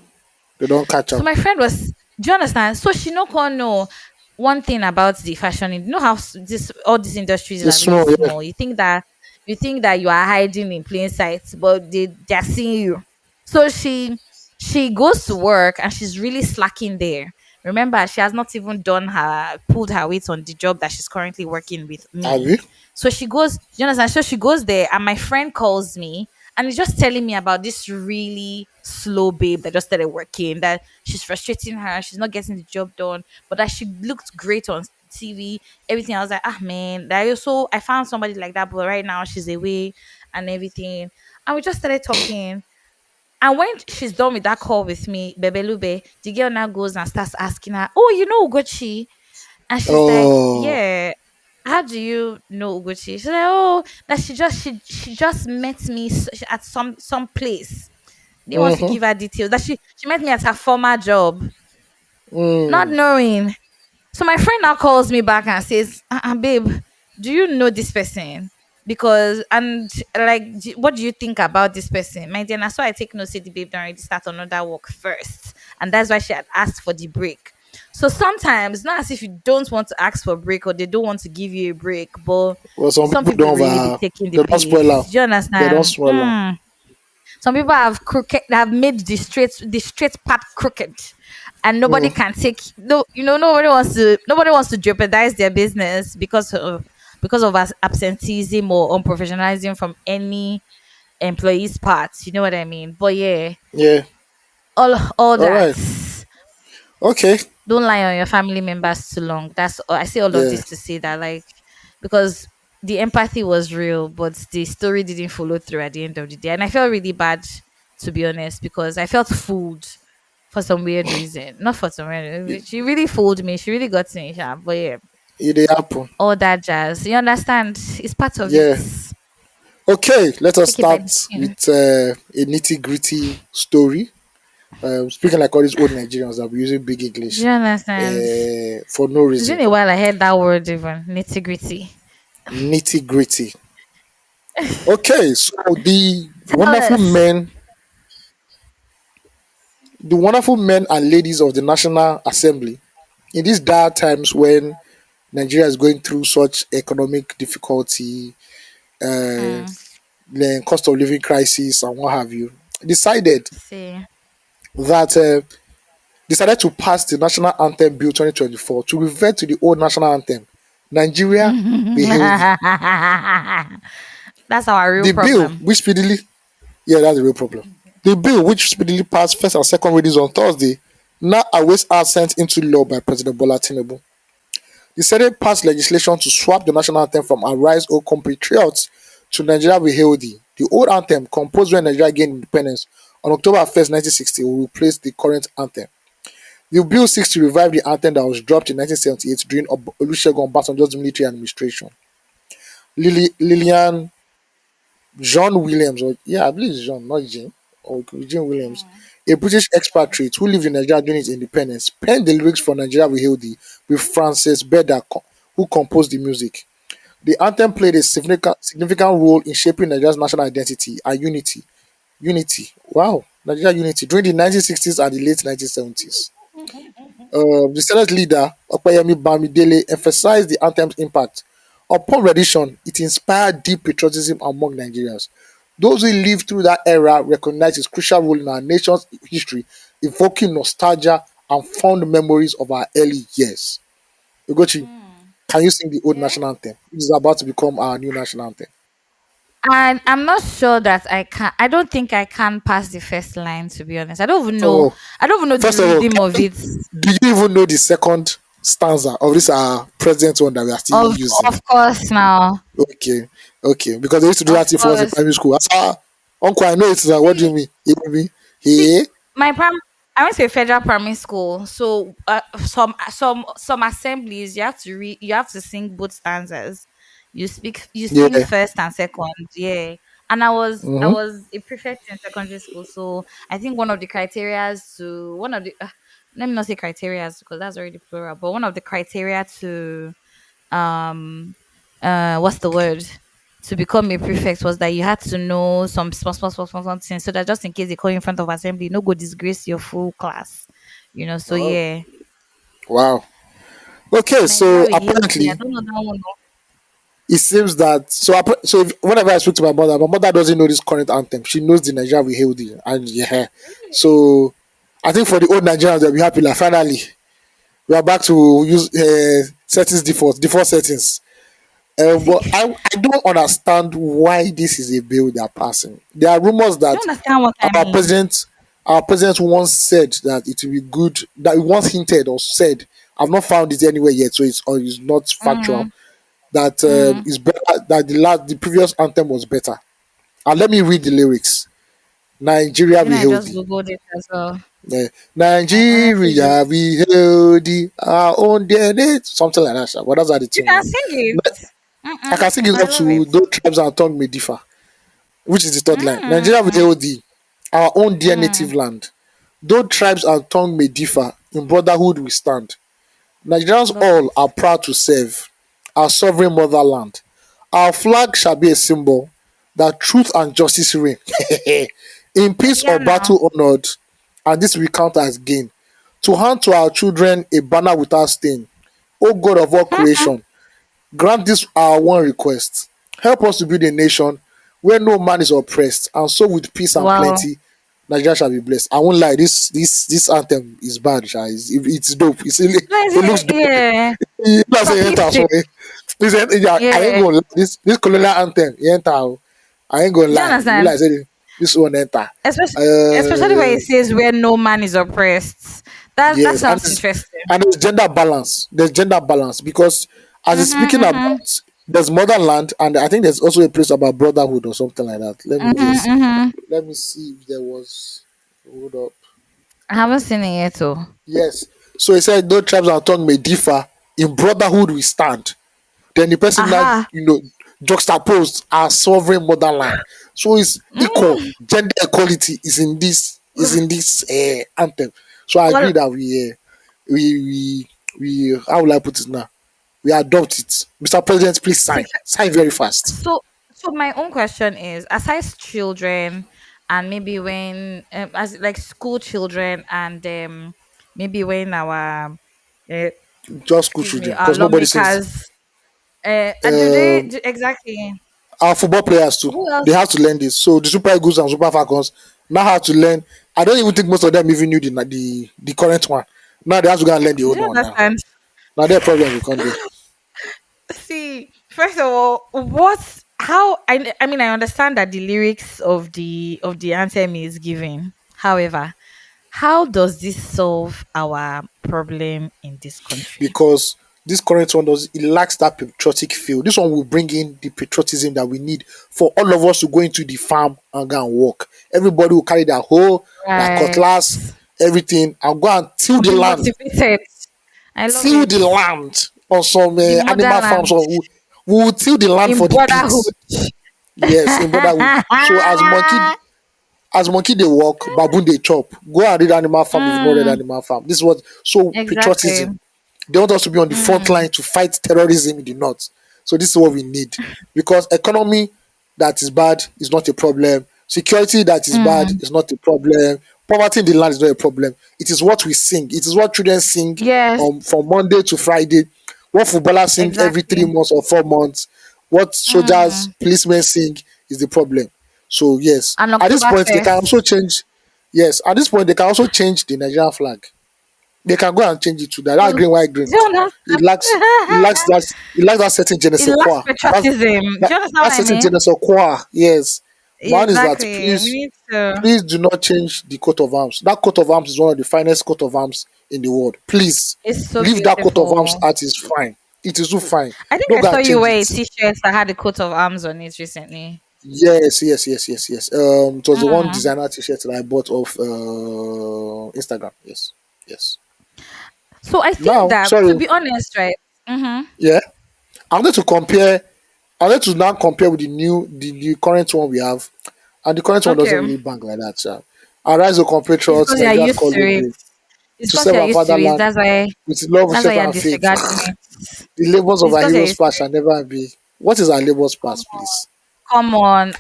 they don't catch So up. my friend was, do you understand? So she no can know one thing about the fashion. You know how this all these industries It's are really small, yeah. small. You think that you are hiding in plain sight, but they're seeing you. So she goes to work and she's really slacking there. Remember, she has not even pulled her weight on the job that she's currently working with me. Abby? So she goes, you understand? So she goes there, and my friend calls me and is just telling me about this really slow babe that just started working, that she's frustrating her, she's not getting the job done, but that she looked great on TV, everything. I was like, man, I found somebody like that, but right now she's away and everything. And we just started talking. And when she's done with that call with me, Bebe Lube, the girl now goes and starts asking her, "Oh, you know Ugochi?" And she's like, Oh. "Yeah. How do you know Ugochi?" She's like, "Oh, that she just met me at some place." They want to Mm-hmm. give her details that she met me at her former job, not Mm. knowing. So my friend now calls me back and says, "Babe, do you know this person? Because and like, what do you think about this person, my dear?" And so I take no, say the babe don't already start another work first, and that's why she had asked for the break. So sometimes, not as if you don't want to ask for a break or they don't want to give you a break, but Well, some some people people don't really be have, taking the they don't spoil her. piss. Do you They don't understand? spoil her. Some people have made the straight path crooked, and nobody Mm. can take no. Nobody wants to jeopardize their business because of absenteeism or unprofessionalism from any employee's part. You know what I mean? But yeah, Yeah. all All that. right. Okay. Don't lie on your family members too long. That's I say all of Yeah. this to say that, like, because the empathy was real, but the story didn't follow through at the end of the day, and I felt really bad, to be honest, because I felt fooled for some weird reason. Not for some weird It, reason. She really fooled me. She really got me. Sha. But yeah, it dey happen. all that jazz. You understand? It's part of it. Yeah. Okay. Let us Take it by start the skin. with a nitty gritty story. Speaking like all these old Nigerians that be using big Do English you understand? for no It's reason. been a while I heard that word even. Nitty gritty. Nitty gritty. Okay, so the Tell wonderful us. men the wonderful men and ladies of the National Assembly in these dire times when Nigeria is going through such economic difficulty, uh, Mm. the cost of living crisis, and what have you, decided See. that decided to pass the National Anthem Bill 2024 to revert to the old national anthem, Nigeria, we hail thee. That's our real The bill, problem. which speedily, yeah, that's the real problem. The bill, which speedily passed first and second readings on Thursday, now awaits assent into law by President Bola Tinubu. The Senate passed legislation to swap the national anthem from Arise, O Compatriots to Nigeria We Hail Thee. The old anthem, composed when Nigeria gained independence on October 1st, 1960, will replace the current anthem. The bill seeks to revive the anthem that was dropped in 1978 during Olusegun Obasanjo's military administration. Lillian John Williams, or yeah, I believe it's John, not Jane, or Jane Williams, a British expatriate who lived in Nigeria during its independence, penned the lyrics for Nigeria We Hail Thee with Francis Beda, who composed the music. The anthem played a significant role in shaping Nigeria's national identity and unity. Unity, wow, Nigeria unity during the 1960s and the late 1970s. The Senate leader, Opeyemi Bamidele, emphasized the anthem's impact. Upon rendition, it inspired deep patriotism among Nigerians. Those who lived through that era recognize its crucial role in our nation's history, evoking nostalgia and fond memories of our early years. Ugochi, can you sing the old Yeah. national anthem? It is about to become our new national anthem. And I'm not sure that I can. I don't think I can pass the first line. To be honest, I don't even know. Oh, I don't even know the first of all, rhythm of it. do you even know the second stanza of this present one that we are still Of using? of course now. Okay, okay. Because they used to do Of that if I was in course. primary school. Uncle, I know it's what do you See, mean? You mean see, hey? my prim. I went to a federal primary school, so some assemblies you have to read. You have to sing both stanzas. You sing Yeah. first and second. Yeah. And I Mm-hmm. was a prefect in secondary school, so I think one of the criterias to one of the let me not say criterias because that's already plural, but one of the criteria to um what's the word, to become a prefect was that you had to know some small something, so that just in case they call you in front of assembly, no go disgrace your full class, so Oh, yeah. wow. Okay, Nigeria so we hail thee. I apparently don't know that one. it seems that whenever I speak to my mother doesn't know this current anthem. She knows the Nigeria we hail thee, and yeah. So I think for the old Nigerians, they'll be happy. Like finally, we are back to use settings default settings. But See, I don't understand why this is a bill they are passing. There are rumors I that don't understand what I our mean. president, our president once said that it will be good. That he once hinted or said. I've not found it anywhere yet, so it's not factual. Mm, That mm. is better. That the previous anthem was better. And let me read the lyrics. Nigeria Then we I hail just thee. googled it as well. I honestly Nigeria just we hail thee. Our own DNA. Something like that. Sha. But that's how the you tune can went. sing it. I can sing it I up love to it. though tribes and tongue may differ, which is the third line. Nigeria will Mm, hail thee, our own dear native mm. land. Though tribes and tongue may differ, in brotherhood we stand. Nigerians Love all it. are proud to serve our sovereign motherland. Our flag shall be a symbol that truth and justice reign. In peace Yeah, or now. battle honored, and this we count as gain. To hand to our children a banner without stain. O God of all creation, grant this our one request. Help us to build a nation where no man is oppressed, and so with peace and Wow. plenty, Nigeria shall be blessed. I won't lie, this anthem is bad, sha. It's dope. No, It looks dope. yeah. You know, say enter Uplifting. so yeah, I ain't Yeah. gonna lie. This colonial anthem, you enter. Oh. I ain't gonna Do you lie. You understand? like say this one enter. Especially when it says where no man is oppressed. That Yes, sounds interesting. and there's gender balance. There's gender balance because as it's speaking Mm-hmm, about there's motherland and I think there's also a place about brotherhood or something like that. Let me mm-hmm, guess. mm-hmm. Let me see if there was. Hold up. I haven't seen it yet, too. Yes. So it said, though tribes and tongue may differ, in brotherhood we stand. Then the person that Aha. juxtaposed our sovereign motherland. So it's equal. Mm. Gender equality is in this anthem. So I agree Well, that we how will I put it now? We adopt it. Mr. President, please sign. Sign very fast. so my own question is, aside children and maybe when as like school children, and maybe when our uh, Just school excuse me, children, our because nobody sings. lawmakers, do they Um, do, exactly? our football players too, Who they else? have to learn this. So the Super Eagles and Super Falcons now have to learn. I don't even think most of them even knew the current one. Now they have to go and learn the Do old you one now. understand? Now their problems will come there. See, first of all, what? How? I mean, I understand that the lyrics of the anthem is given. However, how does this solve our problem in this country? Because this current one does it lacks that patriotic feel. This one will bring in the patriotism that we need for all of us to go into the farm and go and work. Everybody will carry their hoe, their Right. cutlass, everything, and go and till And the be land, motivated. I love till it. the land on some The animal farms. motherland Or we will till the land in for the brotherhood. pigs. Yes, in brotherhood. So as monkey they walk, baboon they chop. Go and read Animal Farm if you've not read Mm, Animal Farm. This is what so exactly. patriotism. They want us to be on the front Mm, line to fight terrorism in the north. So this is what we need. Because economy that is bad is not a problem. Security that is bad mm. is not a problem. Poverty in the land is not a problem. It is what we sing. It is what children sing Yes, from Monday to Friday. What footballers sing every exactly. 3 months or 4 months. What soldiers, Mm. policemen sing is the problem. So yes, And at this point they can Oktoberfest. also change. Yes, at this point they can also change the Nigerian flag. They can go and change it to that. That Oh, green, white, green. do you understand? It lacks that certain je ne It sais lacks quoi. patriotism. Do That, you understand that what I certain je mean? ne sais quoi. Yes. Yeah, One is that exactly. We please, need to. please do not change the coat of arms. That coat of arms is one of the finest coat of arms in the world. Please It's so leave that coat of arms beautiful. at is fine. It is so fine. I think Don't I go saw and you change wear a it. t-shirt that had a coat of arms on it recently. Yes, yes, yes, yes, yes. It was the one Mm. designer t-shirt that I bought off Instagram. Yes, yes. So I think Now, that, to sorry, be honest, right? Mm-hmm. yeah. I'm going to compare. I'm going to now compare with the current one we have, and the current one doesn't Okay. really bang like that. Sir. Arise, O It's compatriots, because you're Nigeria's used to calling it. brave, It's to because serve you're our used to it. fatherland with love, That's why respect, you're and faith. disregarding it. The labors of It's our because you're heroes used to past it. shall never be. What is our labors Come past, please? Come on.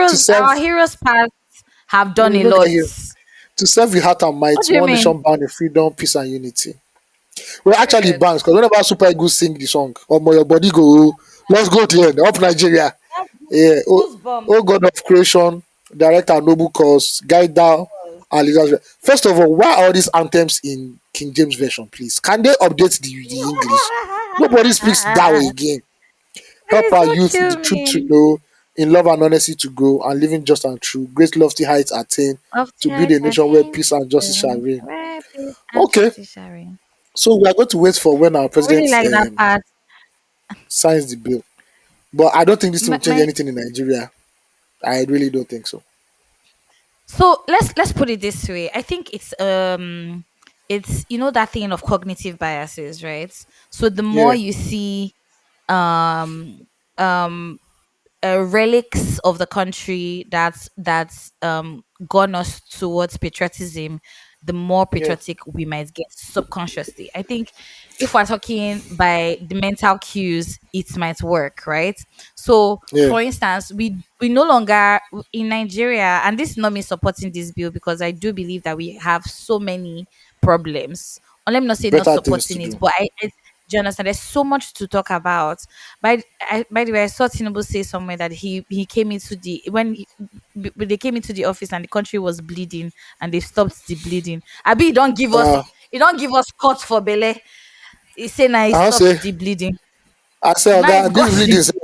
To serve, Our heroes past have no, done a no, get lot. here. To serve with heart and might, What do you one mean? nation bound in freedom, peace, and unity. Well, actually, Period. bands, because whenever Super Eagles sing the song, oh, my, your body go, let's go there, up Nigeria. Yeah. Oh, Goosebumps. oh God of creation, direct our noble cause, guide thou our leaders. First of all, why are all these anthems in King James Version, please? Can they update the English? Nobody speaks thou again. Help Please our don't youth in kill the truth to me. know, in love and honesty to grow, and living just and true. Great lofty heights attain, Of to build tears a nation where attain peace and justice shall to reign. where peace and Okay, justice shall reign. so we are going to wait for when our I really president like that part. signs the bill. But I don't think this thing will change My anything in Nigeria. I really don't think so. So let's put it this way. I think it's that thing of cognitive biases, right? So the more Yeah, you see um um relics of the country that's gone us towards patriotism, the more yeah, patriotic we might get subconsciously. I think if we're talking by the mental cues, it might work, right? So, yeah. for instance, we no longer in Nigeria, and this is not me supporting this bill because I do believe that we have so many problems. Or let me not say not Better things to supporting it, do. but do you understand? There's so much to talk about. By the way, I saw Tinubu say somewhere that he came into the when they came into the office and the country was bleeding and they stopped the bleeding. Abi, Uh, he don't give us cut for belle. He say now he I'll stopped say, the bleeding. I say, Now okay, it's this gushing. bleeding, sef.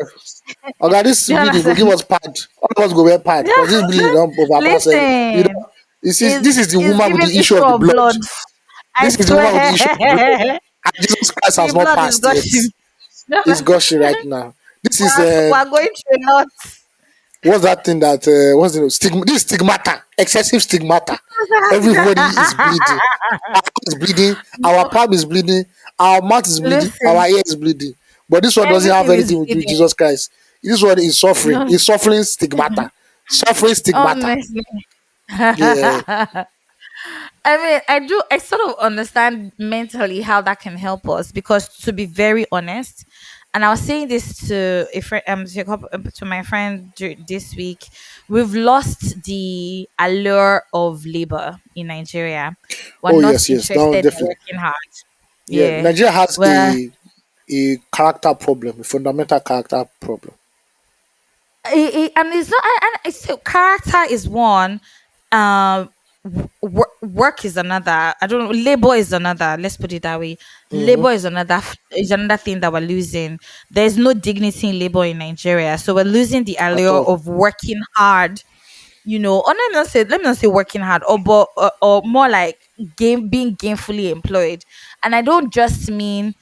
Okay, this Do you bleeding go give understand? us pad. All of us go wear pad because this bleeding don't overpass. You Listen, know, this is the is woman with giving the issue issue of the of blood. blood. I This is the woman with the swear, issue of the blood. And Jesus Christ the has not blood is passed yet. gushing. It's gushing right now. This is We're going through a lot. what's that thing that what's the stigma? This is stigmata, excessive stigmata. Everybody is bleeding. Our eye is bleeding. Our No, palm is bleeding. Our mouth is bleeding. listen, Our ear is bleeding. But this one doesn't have everything is anything to do with bleeding. Jesus Christ. This one is suffering. No, It's suffering stigmata. Suffering stigmata. honestly. Yeah. I mean, I sort of understand mentally how that can help us because, to be very honest, And I was saying this to a friend, to my friend this week. We've lost the allure of labor in Nigeria. We're Oh not yes, yes, no, interested in definitely. working hard. Yeah, Yeah. Nigeria has Well, a character problem, a fundamental character problem. and it's not, and it's so character is one, work is another. I don't know, labor is another. Let's put it that way. Hmm. Labor is another is another thing that we're losing. There's no dignity in labor in Nigeria, so we're losing the At allure all. of working hard. Or let me not say working hard, or more like being gainfully employed. And I don't just mean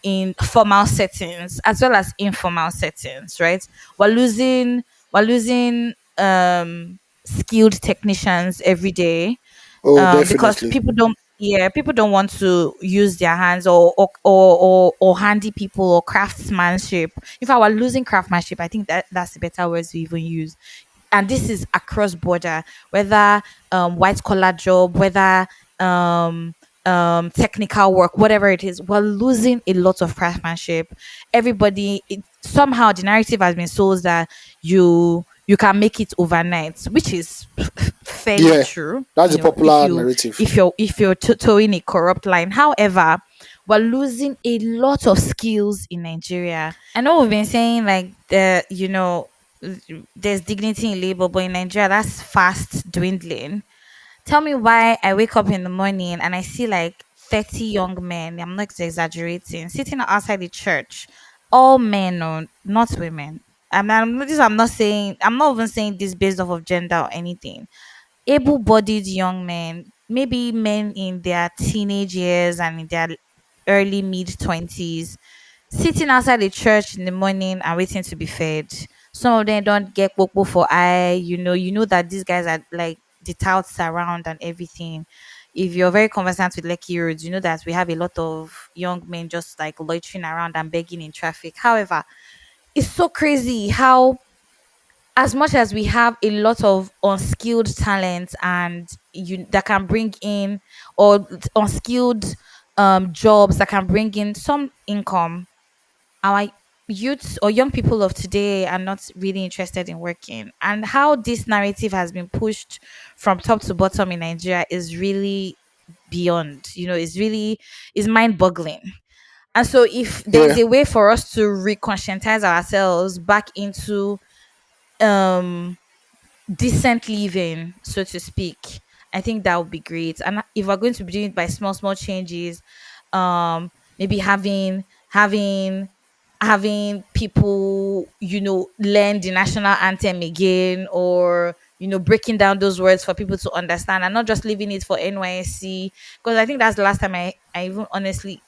in formal settings as well as informal settings, right? We're losing skilled technicians every day, Oh, because definitely. people don't want to use their hands, or handy people, or craftsmanship. If I were losing craftsmanship, I think that's the better words to even use. And this is across border, whether white collar job, whether um technical work, whatever it is, we're losing a lot of craftsmanship. Somehow the narrative has been sold that you can make it overnight, which is fairly Yeah, true, that's the if popular you narrative. if you're towing a corrupt line. However, we're losing a lot of skills in Nigeria. I know we've been saying like there's dignity in labor, but in Nigeria that's fast dwindling. Tell me why I wake up in the morning and I see like 30 young men, I'm not exaggerating, sitting outside the church. All men, no, not women. I'm not even saying this based off of gender or anything. Able-bodied young men, maybe men in their teenage years and in their early mid 20s, sitting outside the church in the morning and waiting to be fed. Some of them don't get popo for eye. You know that these guys are like the touts around and everything. If you're very conversant with Lekki roads, you know that we have a lot of young men just like loitering around and begging in traffic. However, it's so crazy how, as much as we have a lot of unskilled talent and that can bring in, or unskilled jobs that can bring in some income, our youths or young people of today are not really interested in working. And how this narrative has been pushed from top to bottom in Nigeria is really beyond, is mind boggling. And so if there's Yeah, a way for us to reconscientize ourselves back into um decent living, so to speak, I think that would be great. And if we're going to be doing it by small, small changes, maybe having people, learn the national anthem again, or breaking down those words for people to understand, and not just leaving it for NYSC. Because I think that's the last time I even honestly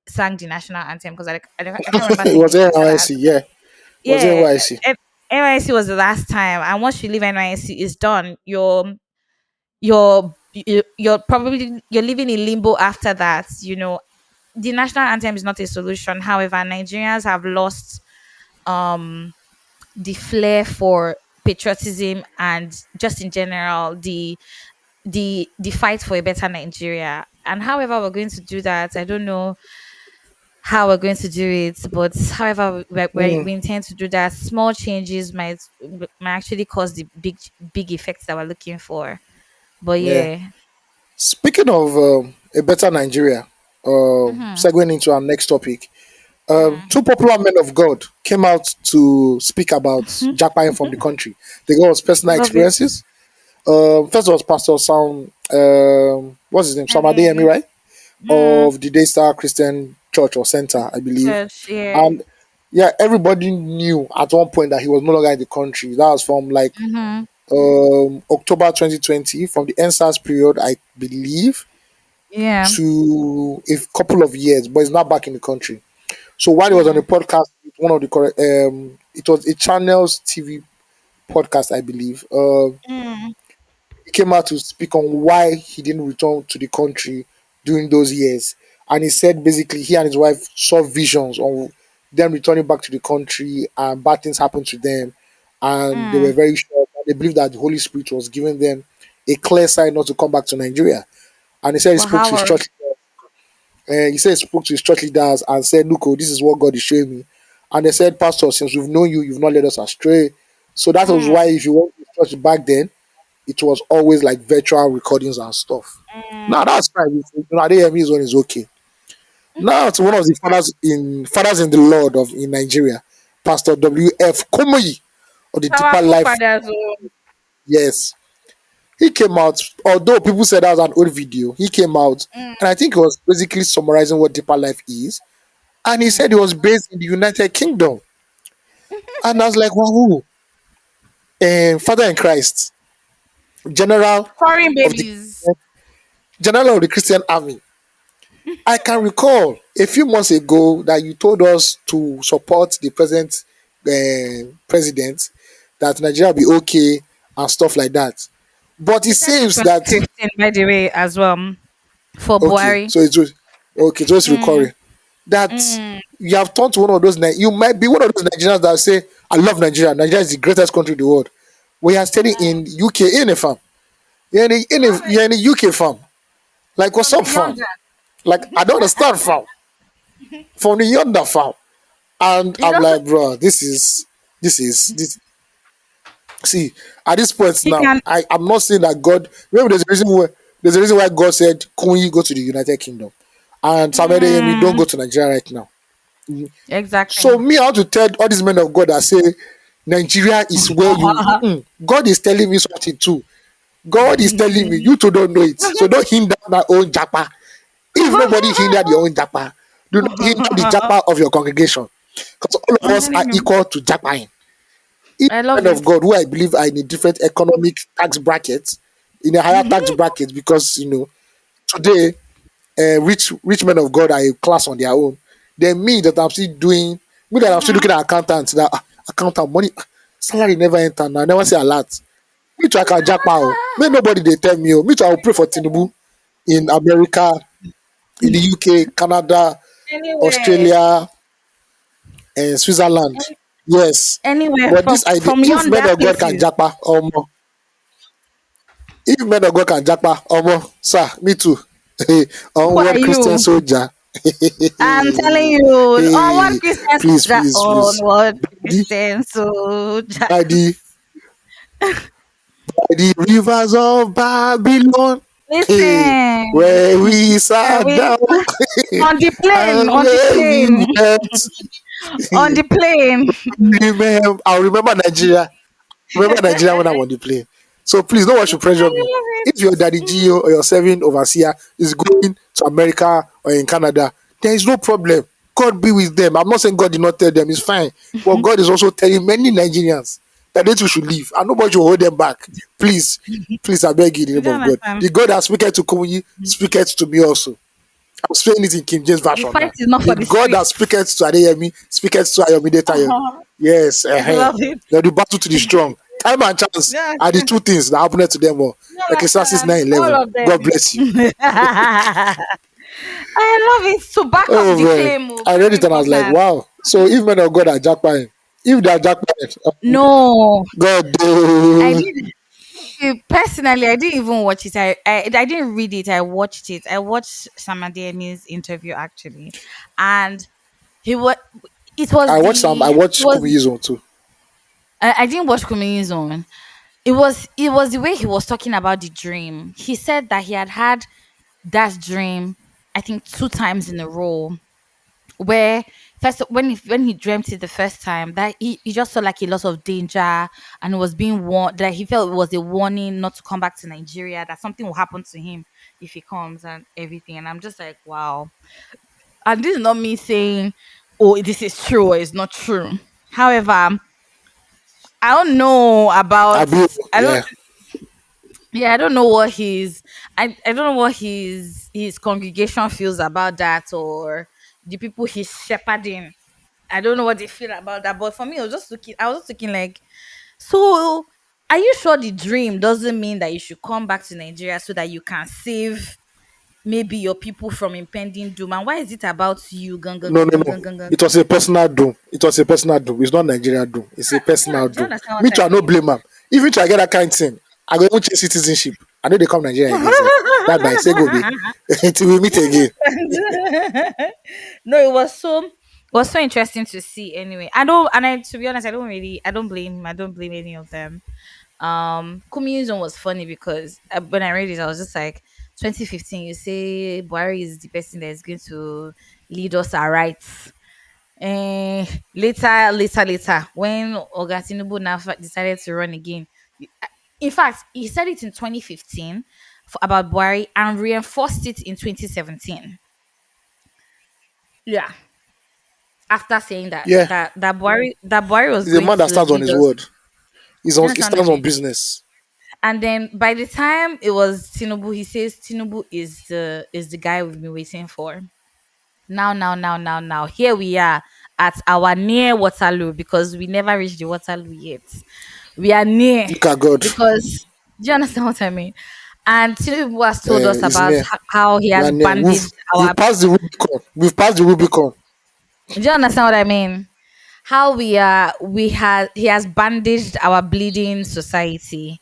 sang the national anthem, because I can't remember it singing was the national anthem. NYC. Yeah, it was Yeah, NYC. NYC was the last time, and once you leave NYC, it's done. You're probably you're living in limbo after that. The national anthem is not a solution. However, Nigerians have lost um the flair for patriotism, and just in general the fight for a better Nigeria. And however we're going to do that, I don't know how we're going to do it, but however Mm, we intend to do that, small changes might actually cause the big effects that we're looking for. But yeah. yeah. Speaking of a better Nigeria, Mm-hmm. segueing into our next topic, Mm-hmm. two popular men of God came out to speak about jackpine from the country. They got us personal Love it. experiences. First was Pastor Sam, what's his name? Sam Adeyemi, Adeyemi. right? Mm, Of the Daystar Christian Church or Center, I believe. church, yeah. And yeah, everybody knew at one point that he was no longer in the country. That was from like Mm-hmm. October 2020, from the NSAS period, I believe, Yeah. to a couple of years, but he's not back in the country. So while he was on a Mm, podcast with one of the it was a channel's TV podcast, I believe. mm. He came out to speak on why he didn't return to the country during those years, and he said basically he and his wife saw visions on them returning back to the country, and bad things happened to them, and they were Mm. very shocked. And they believed that the Holy Spirit was giving them a clear sign not to come back to Nigeria. And he said he But spoke to how his are church, He said he spoke to his church leaders and said, "Look, oh, this is what God is showing me." And they said, "Pastor, since we've known you, you've not led us astray." So that was why, Hmm. if you went to church back then, it was always like virtual recordings and stuff. Now Mm. that's fine. Adeyemi's one is okay. Now to one of the fathers in the Lord of in Nigeria, Pastor W.F. Kumuyi of the Deeper Powerful Life. fathers. Oh. Yes, he came out. Although people said that was an old video, he came out, Mm, and I think he was basically summarizing what Deeper Life is. And he said it mm. was based in the United Kingdom. And I was like, wow, Father in Christ, General Foreign of the babies. General of the Christian Army. I can recall a few months ago that you told us to support the present president, that Nigeria will be okay and stuff like that. But it You said in seems that 2015, by the way, as well, for okay, Buhari. so it's just okay, just Mm, recurring that mm, you have turned to one of those. You might be one of those Nigerians that say, "I love Nigeria. Nigeria is the greatest country in the world." We are studying in UK in a farm. love it. You're in a UK farm. Like, what's From the up, fam? younger. Like, I don't understand, fam. From the yonder, fam. And He I'm doesn't. like, bro, this. See, at this point He now, can. I'm not saying that God. Maybe there's a reason why God said, "Kumuyi, go to the United Kingdom," and Sam Adeyemi, don't Mm, go to Nigeria right now. exactly. So me, I want to tell all these men of God that say Nigeria is where you. God is telling me something too. God is telling me you two don't know it. So don't hinder my own japa. If nobody hindered your own japa, do not hinder the japa of your congregation. Because all of I'm us are telling you, equal to japaing. Each I love man of it. God who I believe are in a different economic tax bracket, in a higher tax bracket, because today rich men of God are a class on their own. Then me that I'm still doing, me that I'm still Mhm. looking at accountants, that accountant money salary never enter now, never say a lot. Me too, I can jack pow. May nobody they tell me. Oh. Me too, I will pray for Tinubu in America, in the UK, Canada, Anywhere, Australia, and Switzerland. any- Yes. anywhere But this idea, from if men yonder of God can places. japa, if men of God can japa, sir, me too. Who are Onward Christian you? soldier. I'm telling you, on one Hey, Christian please, soldier, please, on please. one The, Christian soldier. by the by the rivers of Babylon, hey, Listen, where we sat we down on the plane, and on the where we plane, wept. on the plane. I'll remember Nigeria. Remember Nigeria when I'm on the plane. So please don't want to pressure I me. love If your daddy it. Gio or your serving overseer is going to America or in Canada, there is no problem. God be with them. I'm not saying God did not tell them, it's fine. But God is also telling many Nigerians that they too should leave and nobody should hold them back. Please, please, I beg you in the You name don't of God. understand. The God that speaketh to Kumuyi speaketh to me also. I'm saying it in King James The Version fight now. is not The for the God that streets. speaketh to Adeyemi speaketh to Ayomide Tayo. Yes, Love it. the battle to the strong. Time and chance Yeah, are the two things that happened to them all. you Ecclesiastes understand. 9:11. All of God them. bless you. I love it. To back up Oh the man. claim, oh, I read very it and I was like, important. wow. So if men of God are jackpine, if they are jackpine, No, God I do. did. Personally, I didn't even watch it. I didn't read it. I watched it. I watched Samadeni's interview actually, and he was. It was I the. It watched was. Kumiyi's on too. I didn't watch Kumuyi's own. It was the way he was talking about the dream. He said that he had that dream, I think 2 times in a row, where first when he dreamt it the first time, that he just saw like a lot of danger, and was being warned, that he felt it was a warning not to come back to Nigeria, that something will happen to him if he comes and everything. And I'm just like, wow. And this is not me saying, oh, this is true or it's not true. However, I don't know I about be I don't yeah. yeah, I don't know what I don't know what his congregation feels about that, or the people he's shepherding. I don't know what they feel about that. But for me, I was just looking like, so are you sure the dream doesn't mean that you should come back to Nigeria so that you can save maybe your people from impending doom? And why is it about you? Gang, gang, No, gang, no, gang, no. gang, gang, gang. It was a personal doom. It was a personal doom. It's not Nigeria doom. It's a Do you, personal do you doom. understand what Me I too, I no mean? blame him. Even if I get that kind of thing, I go even change citizenship. I know they come Nigeria again, sef. That by say go be until we meet again. No, it was so interesting to see anyway. I don't and I to be honest, I don't blame him. I don't blame any of them. Kumiyu's one was funny because when I read it, I was just like 2015, you say Buhari is the person that is going to lead us aright. Later, when Oga Tinubu now decided to run again, in fact, he said it in 2015 about Buhari and reinforced it in 2017. Yeah, after saying that Yeah, Buhari was he's a going man that to stands on lead his us. word. Do you He understand what I stands on mean? business. And then by the time it was Tinubu, he says Tinubu is the guy we've been waiting for. Now, here we are at our near Waterloo because we never reached the Waterloo yet. We are near Look at God. because do you understand what I mean? And Tinubu has told us He's about near. how he We has are near. bandaged our. We've passed the Rubicon. We've passed the Rubicon. Do you understand what I mean? How he has bandaged our bleeding society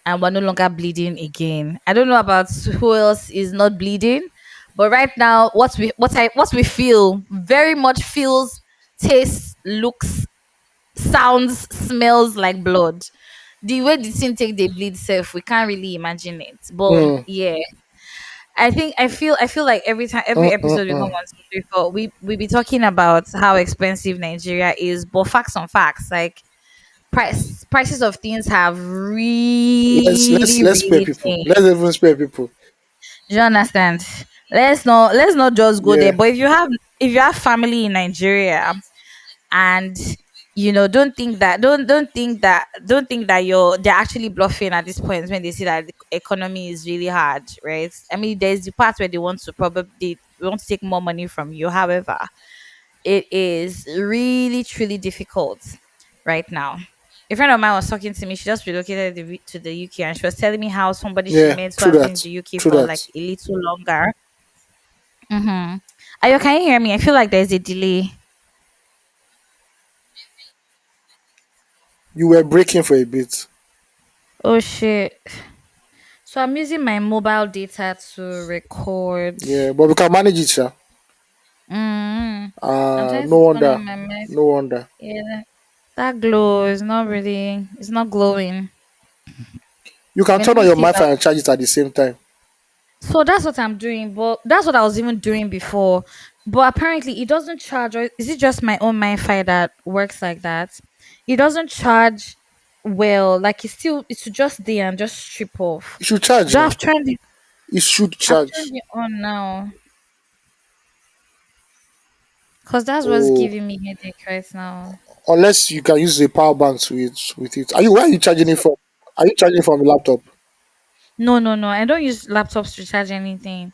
and we're no longer bleeding again. I don't know about who else is not bleeding, but right now what we feel very much feels, tastes, looks, sounds, smells like blood. The way the thing take the bleed self, we can't really imagine it. But Mm, yeah, I feel like every episode we come on 234, we be talking about how expensive Nigeria is, but facts on facts, like prices of things have let's really, let's spare really people. changed. Let's even spare people. Do you understand? Let's not just go there. Yeah. But if you have family in Nigeria and don't think that they're actually bluffing at this point when they see that the economy is really hard, right? I mean, there's the part where they want to take more money from you. However, it is really truly difficult right now. A friend of mine was talking to me. She just relocated to the UK, and she was telling me how somebody she Yeah. met who True has been in that. the UK True for like that. a little longer. Mm-hmm. Can you hear me? I feel like there's a delay. You were breaking for a bit. Oh shit! So I'm using my mobile data to record. Yeah, but we can manage it, sir. Mm. I'm trying No to turn wonder. on my mic. No wonder. Yeah, that glow is not really. It's not glowing. You can Okay, let turn on me your see if I. Wi-Fi and charge it at the same time. So that's what I'm doing, but that's what I was even doing before. But apparently, it doesn't charge. Or is it just my own Wi-Fi that works like that? It doesn't charge well. Like it's just there and just strip off. It should charge Though now. It should I've charge. turned it on now, cause that's what's Oh, giving me headache right now. unless you can use a power bank with it. Are you? Where are you charging it from? Are you charging it from a laptop? No, no, no. I don't use laptops to charge anything.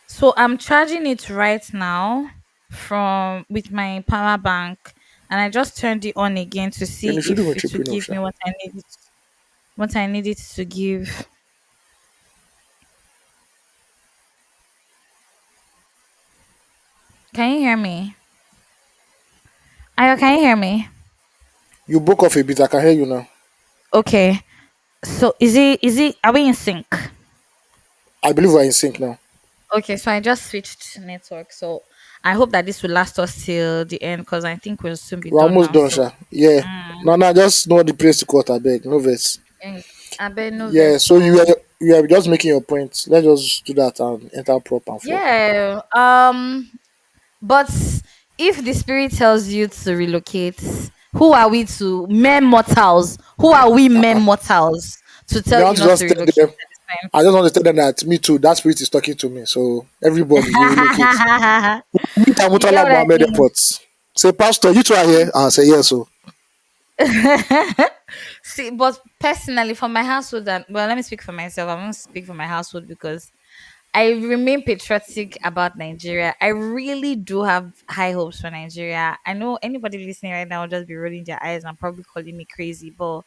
So I'm charging it right now from with my power bank, and I just turned it on again to Then see it shouldn't be if it will tripping off, give sha. me what I need it to give. Can you hear me? Ayo, can you hear me? You broke off a bit. I can hear you now. Okay. So is it are we in sync? I believe we're in sync now. Okay, so I just switched network. So I hope that this will last us till the end because I think we'll soon be We're done almost now. done, So sha. Yeah. mm, No, no, just know the place to cut. I beg. No verse. I bet no Yeah. So vessel. you are just making your point. Let's just do that and enter prop and flop. Yeah. But if the spirit tells you to relocate, who are we to mere mortals? Who are we mere Uh-uh. mortals to Me, tell I you want to not to just tell relocate them. at I just want to tell them that me too. That spirit is talking to me. So everybody, we relocate. this time? Meet You get Amutala what I Mohammed mean? Airport. Say, Pastor, you two are here. I say yes. So See, but personally, for my household, and well, let me speak for myself. I won't speak for my household because I remain patriotic about Nigeria. I really do have high hopes for Nigeria. I know anybody listening right now will just be rolling their eyes and probably calling me crazy, but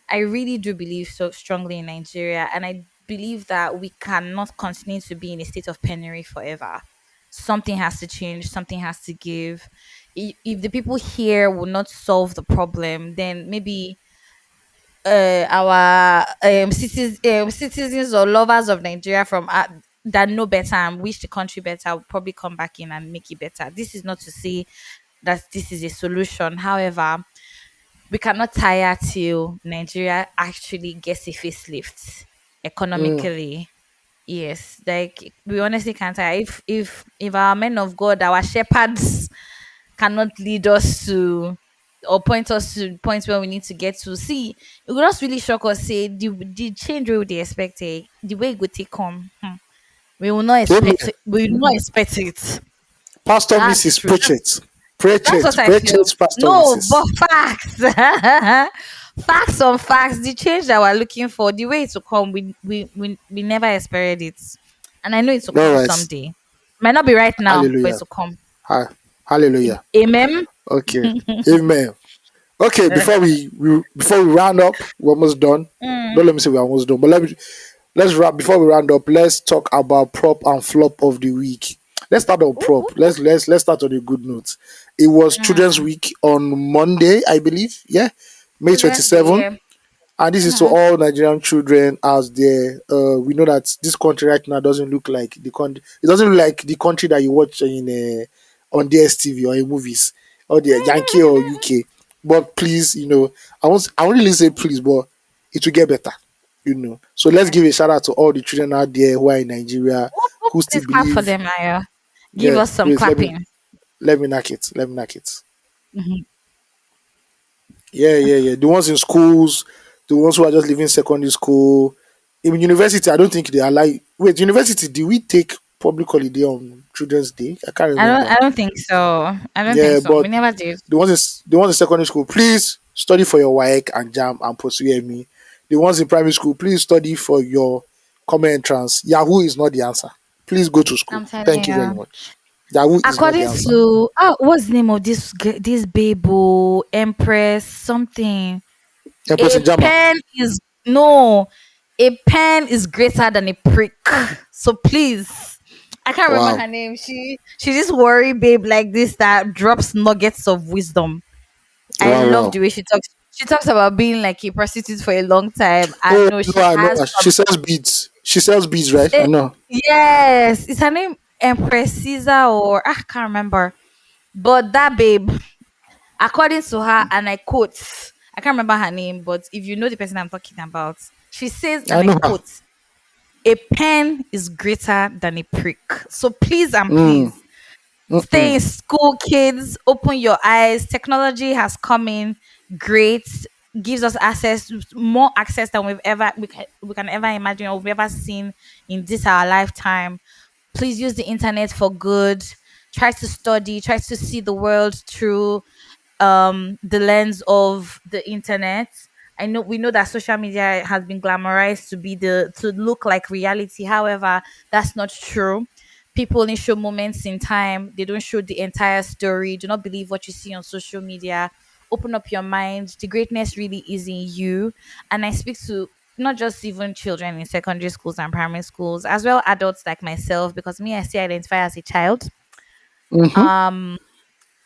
I really do believe so strongly in Nigeria, and I believe that we cannot continue to be in a state of penury forever. Something has to change, something has to give. If the people here will not solve the problem, then maybe our citizens or lovers of Nigeria from that know better and wish the country better will probably come back in and make it better. This is not to say that this is a solution. However, we cannot tire till Nigeria actually gets a facelift Mm. economically. Yes, like we honestly can't tire. If our men of God, our shepherds, cannot lead us to or point us to points where we need to get to. See, it would just really shock us. Say the change we would expect, the way it would take on. We will not expect Amen. it. We will not expect it. Pastor That's Mrs. true. Preach it. Preach That's it. what I Preach feel. it, Pastor No, but Mrs. facts. Facts on facts. The change that we're looking for, the way it will come, we never expected it. And I know it will All come right. someday. Might not be right now, but it Hallelujah. will come. Hallelujah. Amen. Okay. Amen. Okay, before we round up, we're almost done. Mm. Don't let me say we're almost done, but let's wrap before we round up. Let's talk about prop and flop of the week. Let's start on Ooh, prop. ooh, ooh. Let's start on a good note. It was Children's Mm. Week on Monday, I believe. Yeah, May Children's Day, 27. yeah. And this is to Mm-hmm. all Nigerian children out there. We know that this country right now doesn't look like the country. It doesn't look like the country that you watch in on DSTV or in movies or the Yankee or UK. But please, I won't really say please, but it will get better. So let's Yeah. give a shout out to all the children out there who are in Nigeria Oop, oop. who still Please clap for believe. them, Aya. Give Yeah, us some please clapping. let me knock it. Let me knock it. Mhm. Yeah, yeah, yeah. The ones in schools, the ones who are just leaving secondary school. In university, I don't think they are like. Wait, university, do we take public holiday on Children's Day? I can't remember. I don't think so. I don't think Yeah, so. but We never did. the ones in secondary school, please study for your WAEC and JAM and pursue me. The ones in primary school, please study for your common entrance. Yahoo is not the answer. Please go to school. I'm telling Thank you very you. much. Yahoo is not the According answer. to what's the name of this babe, Empress something? Empress A Jama. pen is no, a pen is greater than a prick. So please, I can't remember Wow. her name. She's this worry babe like this that drops nuggets of wisdom. I Wow, love wow. the way she talks. She talks about being like a prostitute for a long time. I Oh, know no, she I know has her. She some. sells beads. She sells beads, right? I know. Yes, is her name Empress Caesar or I can't remember. But that babe, according to her, and I quote, I can't remember her name, but if you know the person I'm talking about, she says, I and I know her. quote, a pen is greater than a prick. So please and Mm, please stay mm-mm. in school, kids. Open your eyes. Technology has come in great, gives us access, more access than we can ever imagine or we've ever seen in this our lifetime. Please use the internet for good. Try to study. Try to see the world through the lens of the internet. I know we know that social media has been glamorized to look like reality. However, that's not true. People only show moments in time. They don't show the entire story. Do not believe what you see on social media. Open up your mind. The greatness really is in you. And I speak to not just even children in secondary schools and primary schools, as well adults like myself, because me, I still identify as a child. Mm-hmm. Um,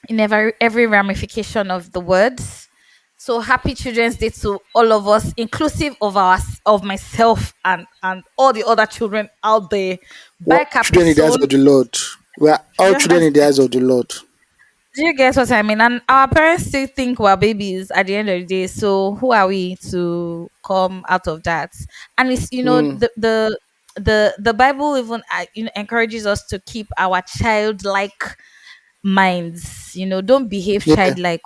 in every ramification of the words. So happy Children's Day to all of us, inclusive of myself and all the other children out there. We're Buy all children in the eyes Capri-Sun. of the Lord. We are all Yeah, children that's in the it. eyes of the Lord. Do you get what I mean? And our parents still think we're babies at the end of the day. So who are we to come out of that? And it's Mm, the Bible even encourages us to keep our childlike minds. Don't behave yeah. childlike.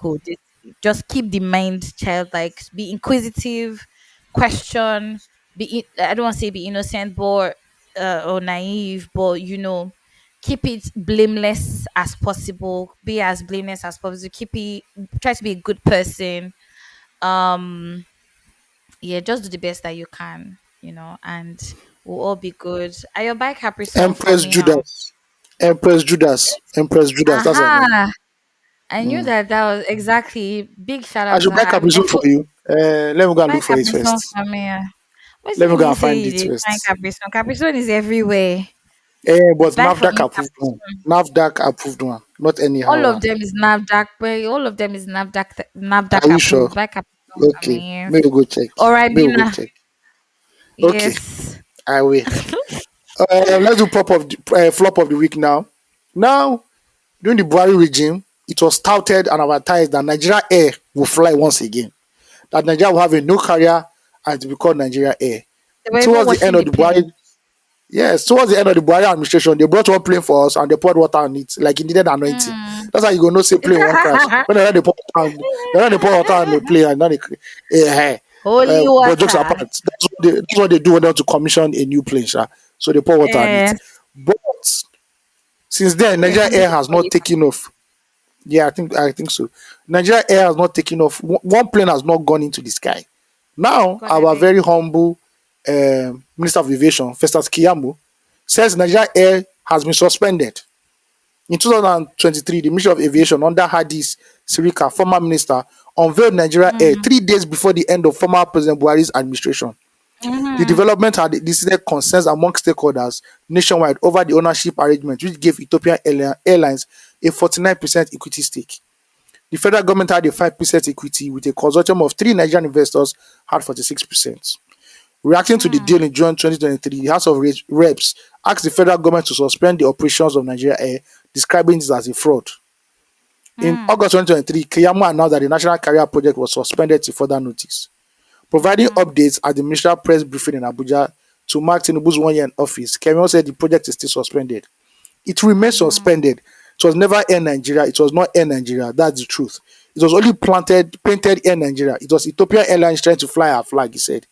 Just keep the mind childlike. Be inquisitive, question. I don't want to say be innocent, but or naive, but keep it blameless as possible. Be as blameless as possible. Try to be a good person. Um, yeah, just do the best that you can. And we'll all be good. Are your bike happy song for Empress me? How? Judas. Empress Judas. Empress Judas. That's her name. Aha! I knew Mm. that was exactly big shout I out to should her. buy Capri-Sun for you. Let me go and Buy look for it Capri Sun first. for me. What do Let you me go mean and say find you it did find first. Capri Sun? Capri Sun is everywhere. But Buy for NAFDAC me approved Capri one. Sun. NAFDAC approved one. Not anyhow All of one. them is NAVDAC, but all of them is NAVDAC Are you sure? approved. Buy Capri I Okay. mean, May we go check. all right, May we go Bina. check. Okay. Yes. I will. Let's do flop of the week now. Now, during the Buhari regime, it was touted and advertised that Nigeria Air will fly once again. That Nigeria will have a new carrier and it will be called Nigeria Air. They were even Towards the end washing of the the Buhari, plane. yes, towards the end of the Buhari administration, they brought one plane for us and they poured water on it like it needed anointing. Mm. That's how you go know say plane won't crash. When they pour water on the plane and then Holy but jokes apart, water. that's what they do when they want to commission a new plane, sha. So they pour water on it. Yes. But since then, They Nigeria handle Air it has for not you. taken off. Yeah, I think so. Nigeria Air has not taken off. One plane has not gone into the sky. Now, God, I our beg. very humble Minister of Aviation, Festus Kiyamo, says Nigeria Air has been suspended. In 2023, the Ministry of Aviation under Hadis Sirika, former minister, unveiled Nigeria Air Mm. 3 days before the end of former President Buhari's administration. The Mm. development had elicited concerns among stakeholders nationwide over the ownership arrangement, which gave Ethiopian Airlines a 49% equity stake. The federal government had a 5% equity, with a consortium of three Nigerian investors had 46%. Reacting to the Mm. deal in June 2023, the House of Reps asked the federal government to suspend the operations of Nigeria Air, describing this as a fraud. In Mm. August 2023, Keyamo announced that the National Carrier Project was suspended till further notice. Providing Mm. updates at the ministerial press briefing in Abuja to mark Tinubu's 1 year in office, Keyamo said the project is still suspended. It remains Mm. suspended. It was never Air Nigeria. It was not Air Nigeria. That's the truth. It was only painted Air Nigeria. It was Ethiopian Airlines trying to fly our flag, he said.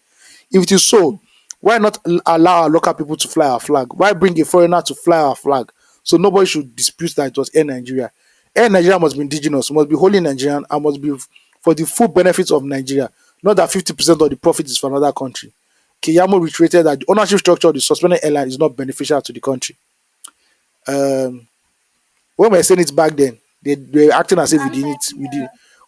If it is so, why not allow our local people to fly our flag? Why bring a foreigner to fly our flag? So nobody should dispute that it was Air Nigeria. Air Nigeria must be indigenous, must be wholly Nigerian, and must be for the full benefits of Nigeria, not that 50% of the profit is for another country. Keyamo reiterated that the ownership structure of the suspended airline is not beneficial to the country. Um, when we were saying it back then, they were acting as if I'm like,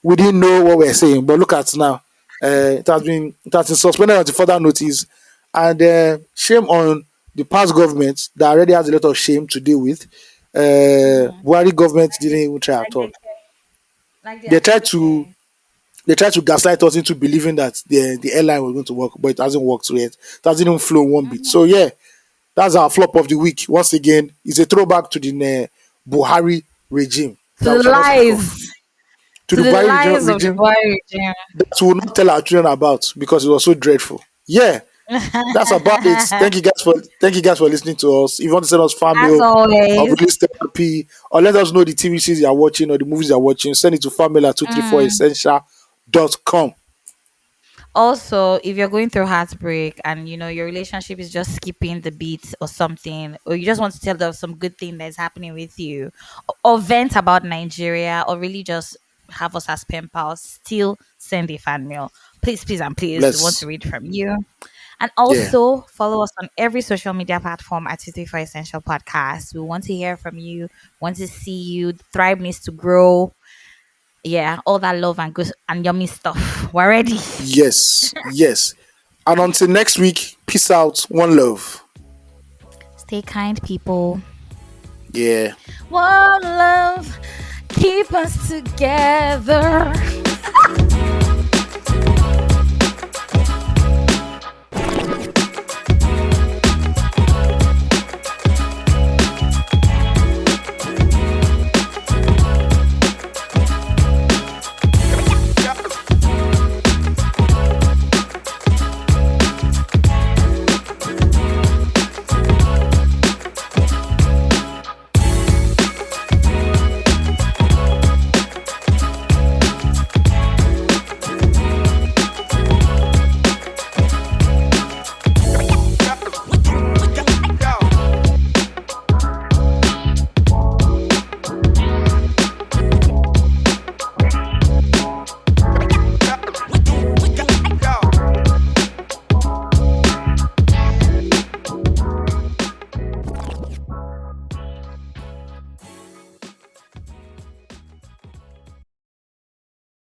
we didn't know what we were saying. But look at now, it has been suspended until further notice, and shame on the past government that already has a lot of shame to deal with. mm. Buhari government didn't even try at Like they all. care. Like they They tried actually to care. they tried to gaslight us into believing that the airline was going to work, but it hasn't worked yet. It hasn't even flown one bit. Mhm. So yeah, that's our flop of the week. Once again, it's a throwback to the Buhari regime To that we the shall not speak of. lies. To To the the Buhari lies of the regime boy regime. that we will not tell our children about because it was so dreadful. Yeah, that's about it. Thank you guys for listening to us. If you want to send us fan As mail or always. release therapy or let us know the TV series you're watching or the movies you're watching, send it to fanmail at Mm. 234essential.com. Also, if you're going through heartbreak and your relationship is just skipping the beat or something, or you just want to tell them some good thing that's happening with you, or vent about Nigeria, or really just have us as pen pals, still send a fan mail. Please, please, and please, we want Bless. to read from you. And Yeah. also follow us on every social media platform at 234 Essential Podcast. We want to hear from you, want to see you. Thrive needs to grow. Yeah, all that love and good and yummy stuff. We're ready. Yes. Yes. And until next week, peace out. One love. Stay kind, people. Yeah. One love, keep us together.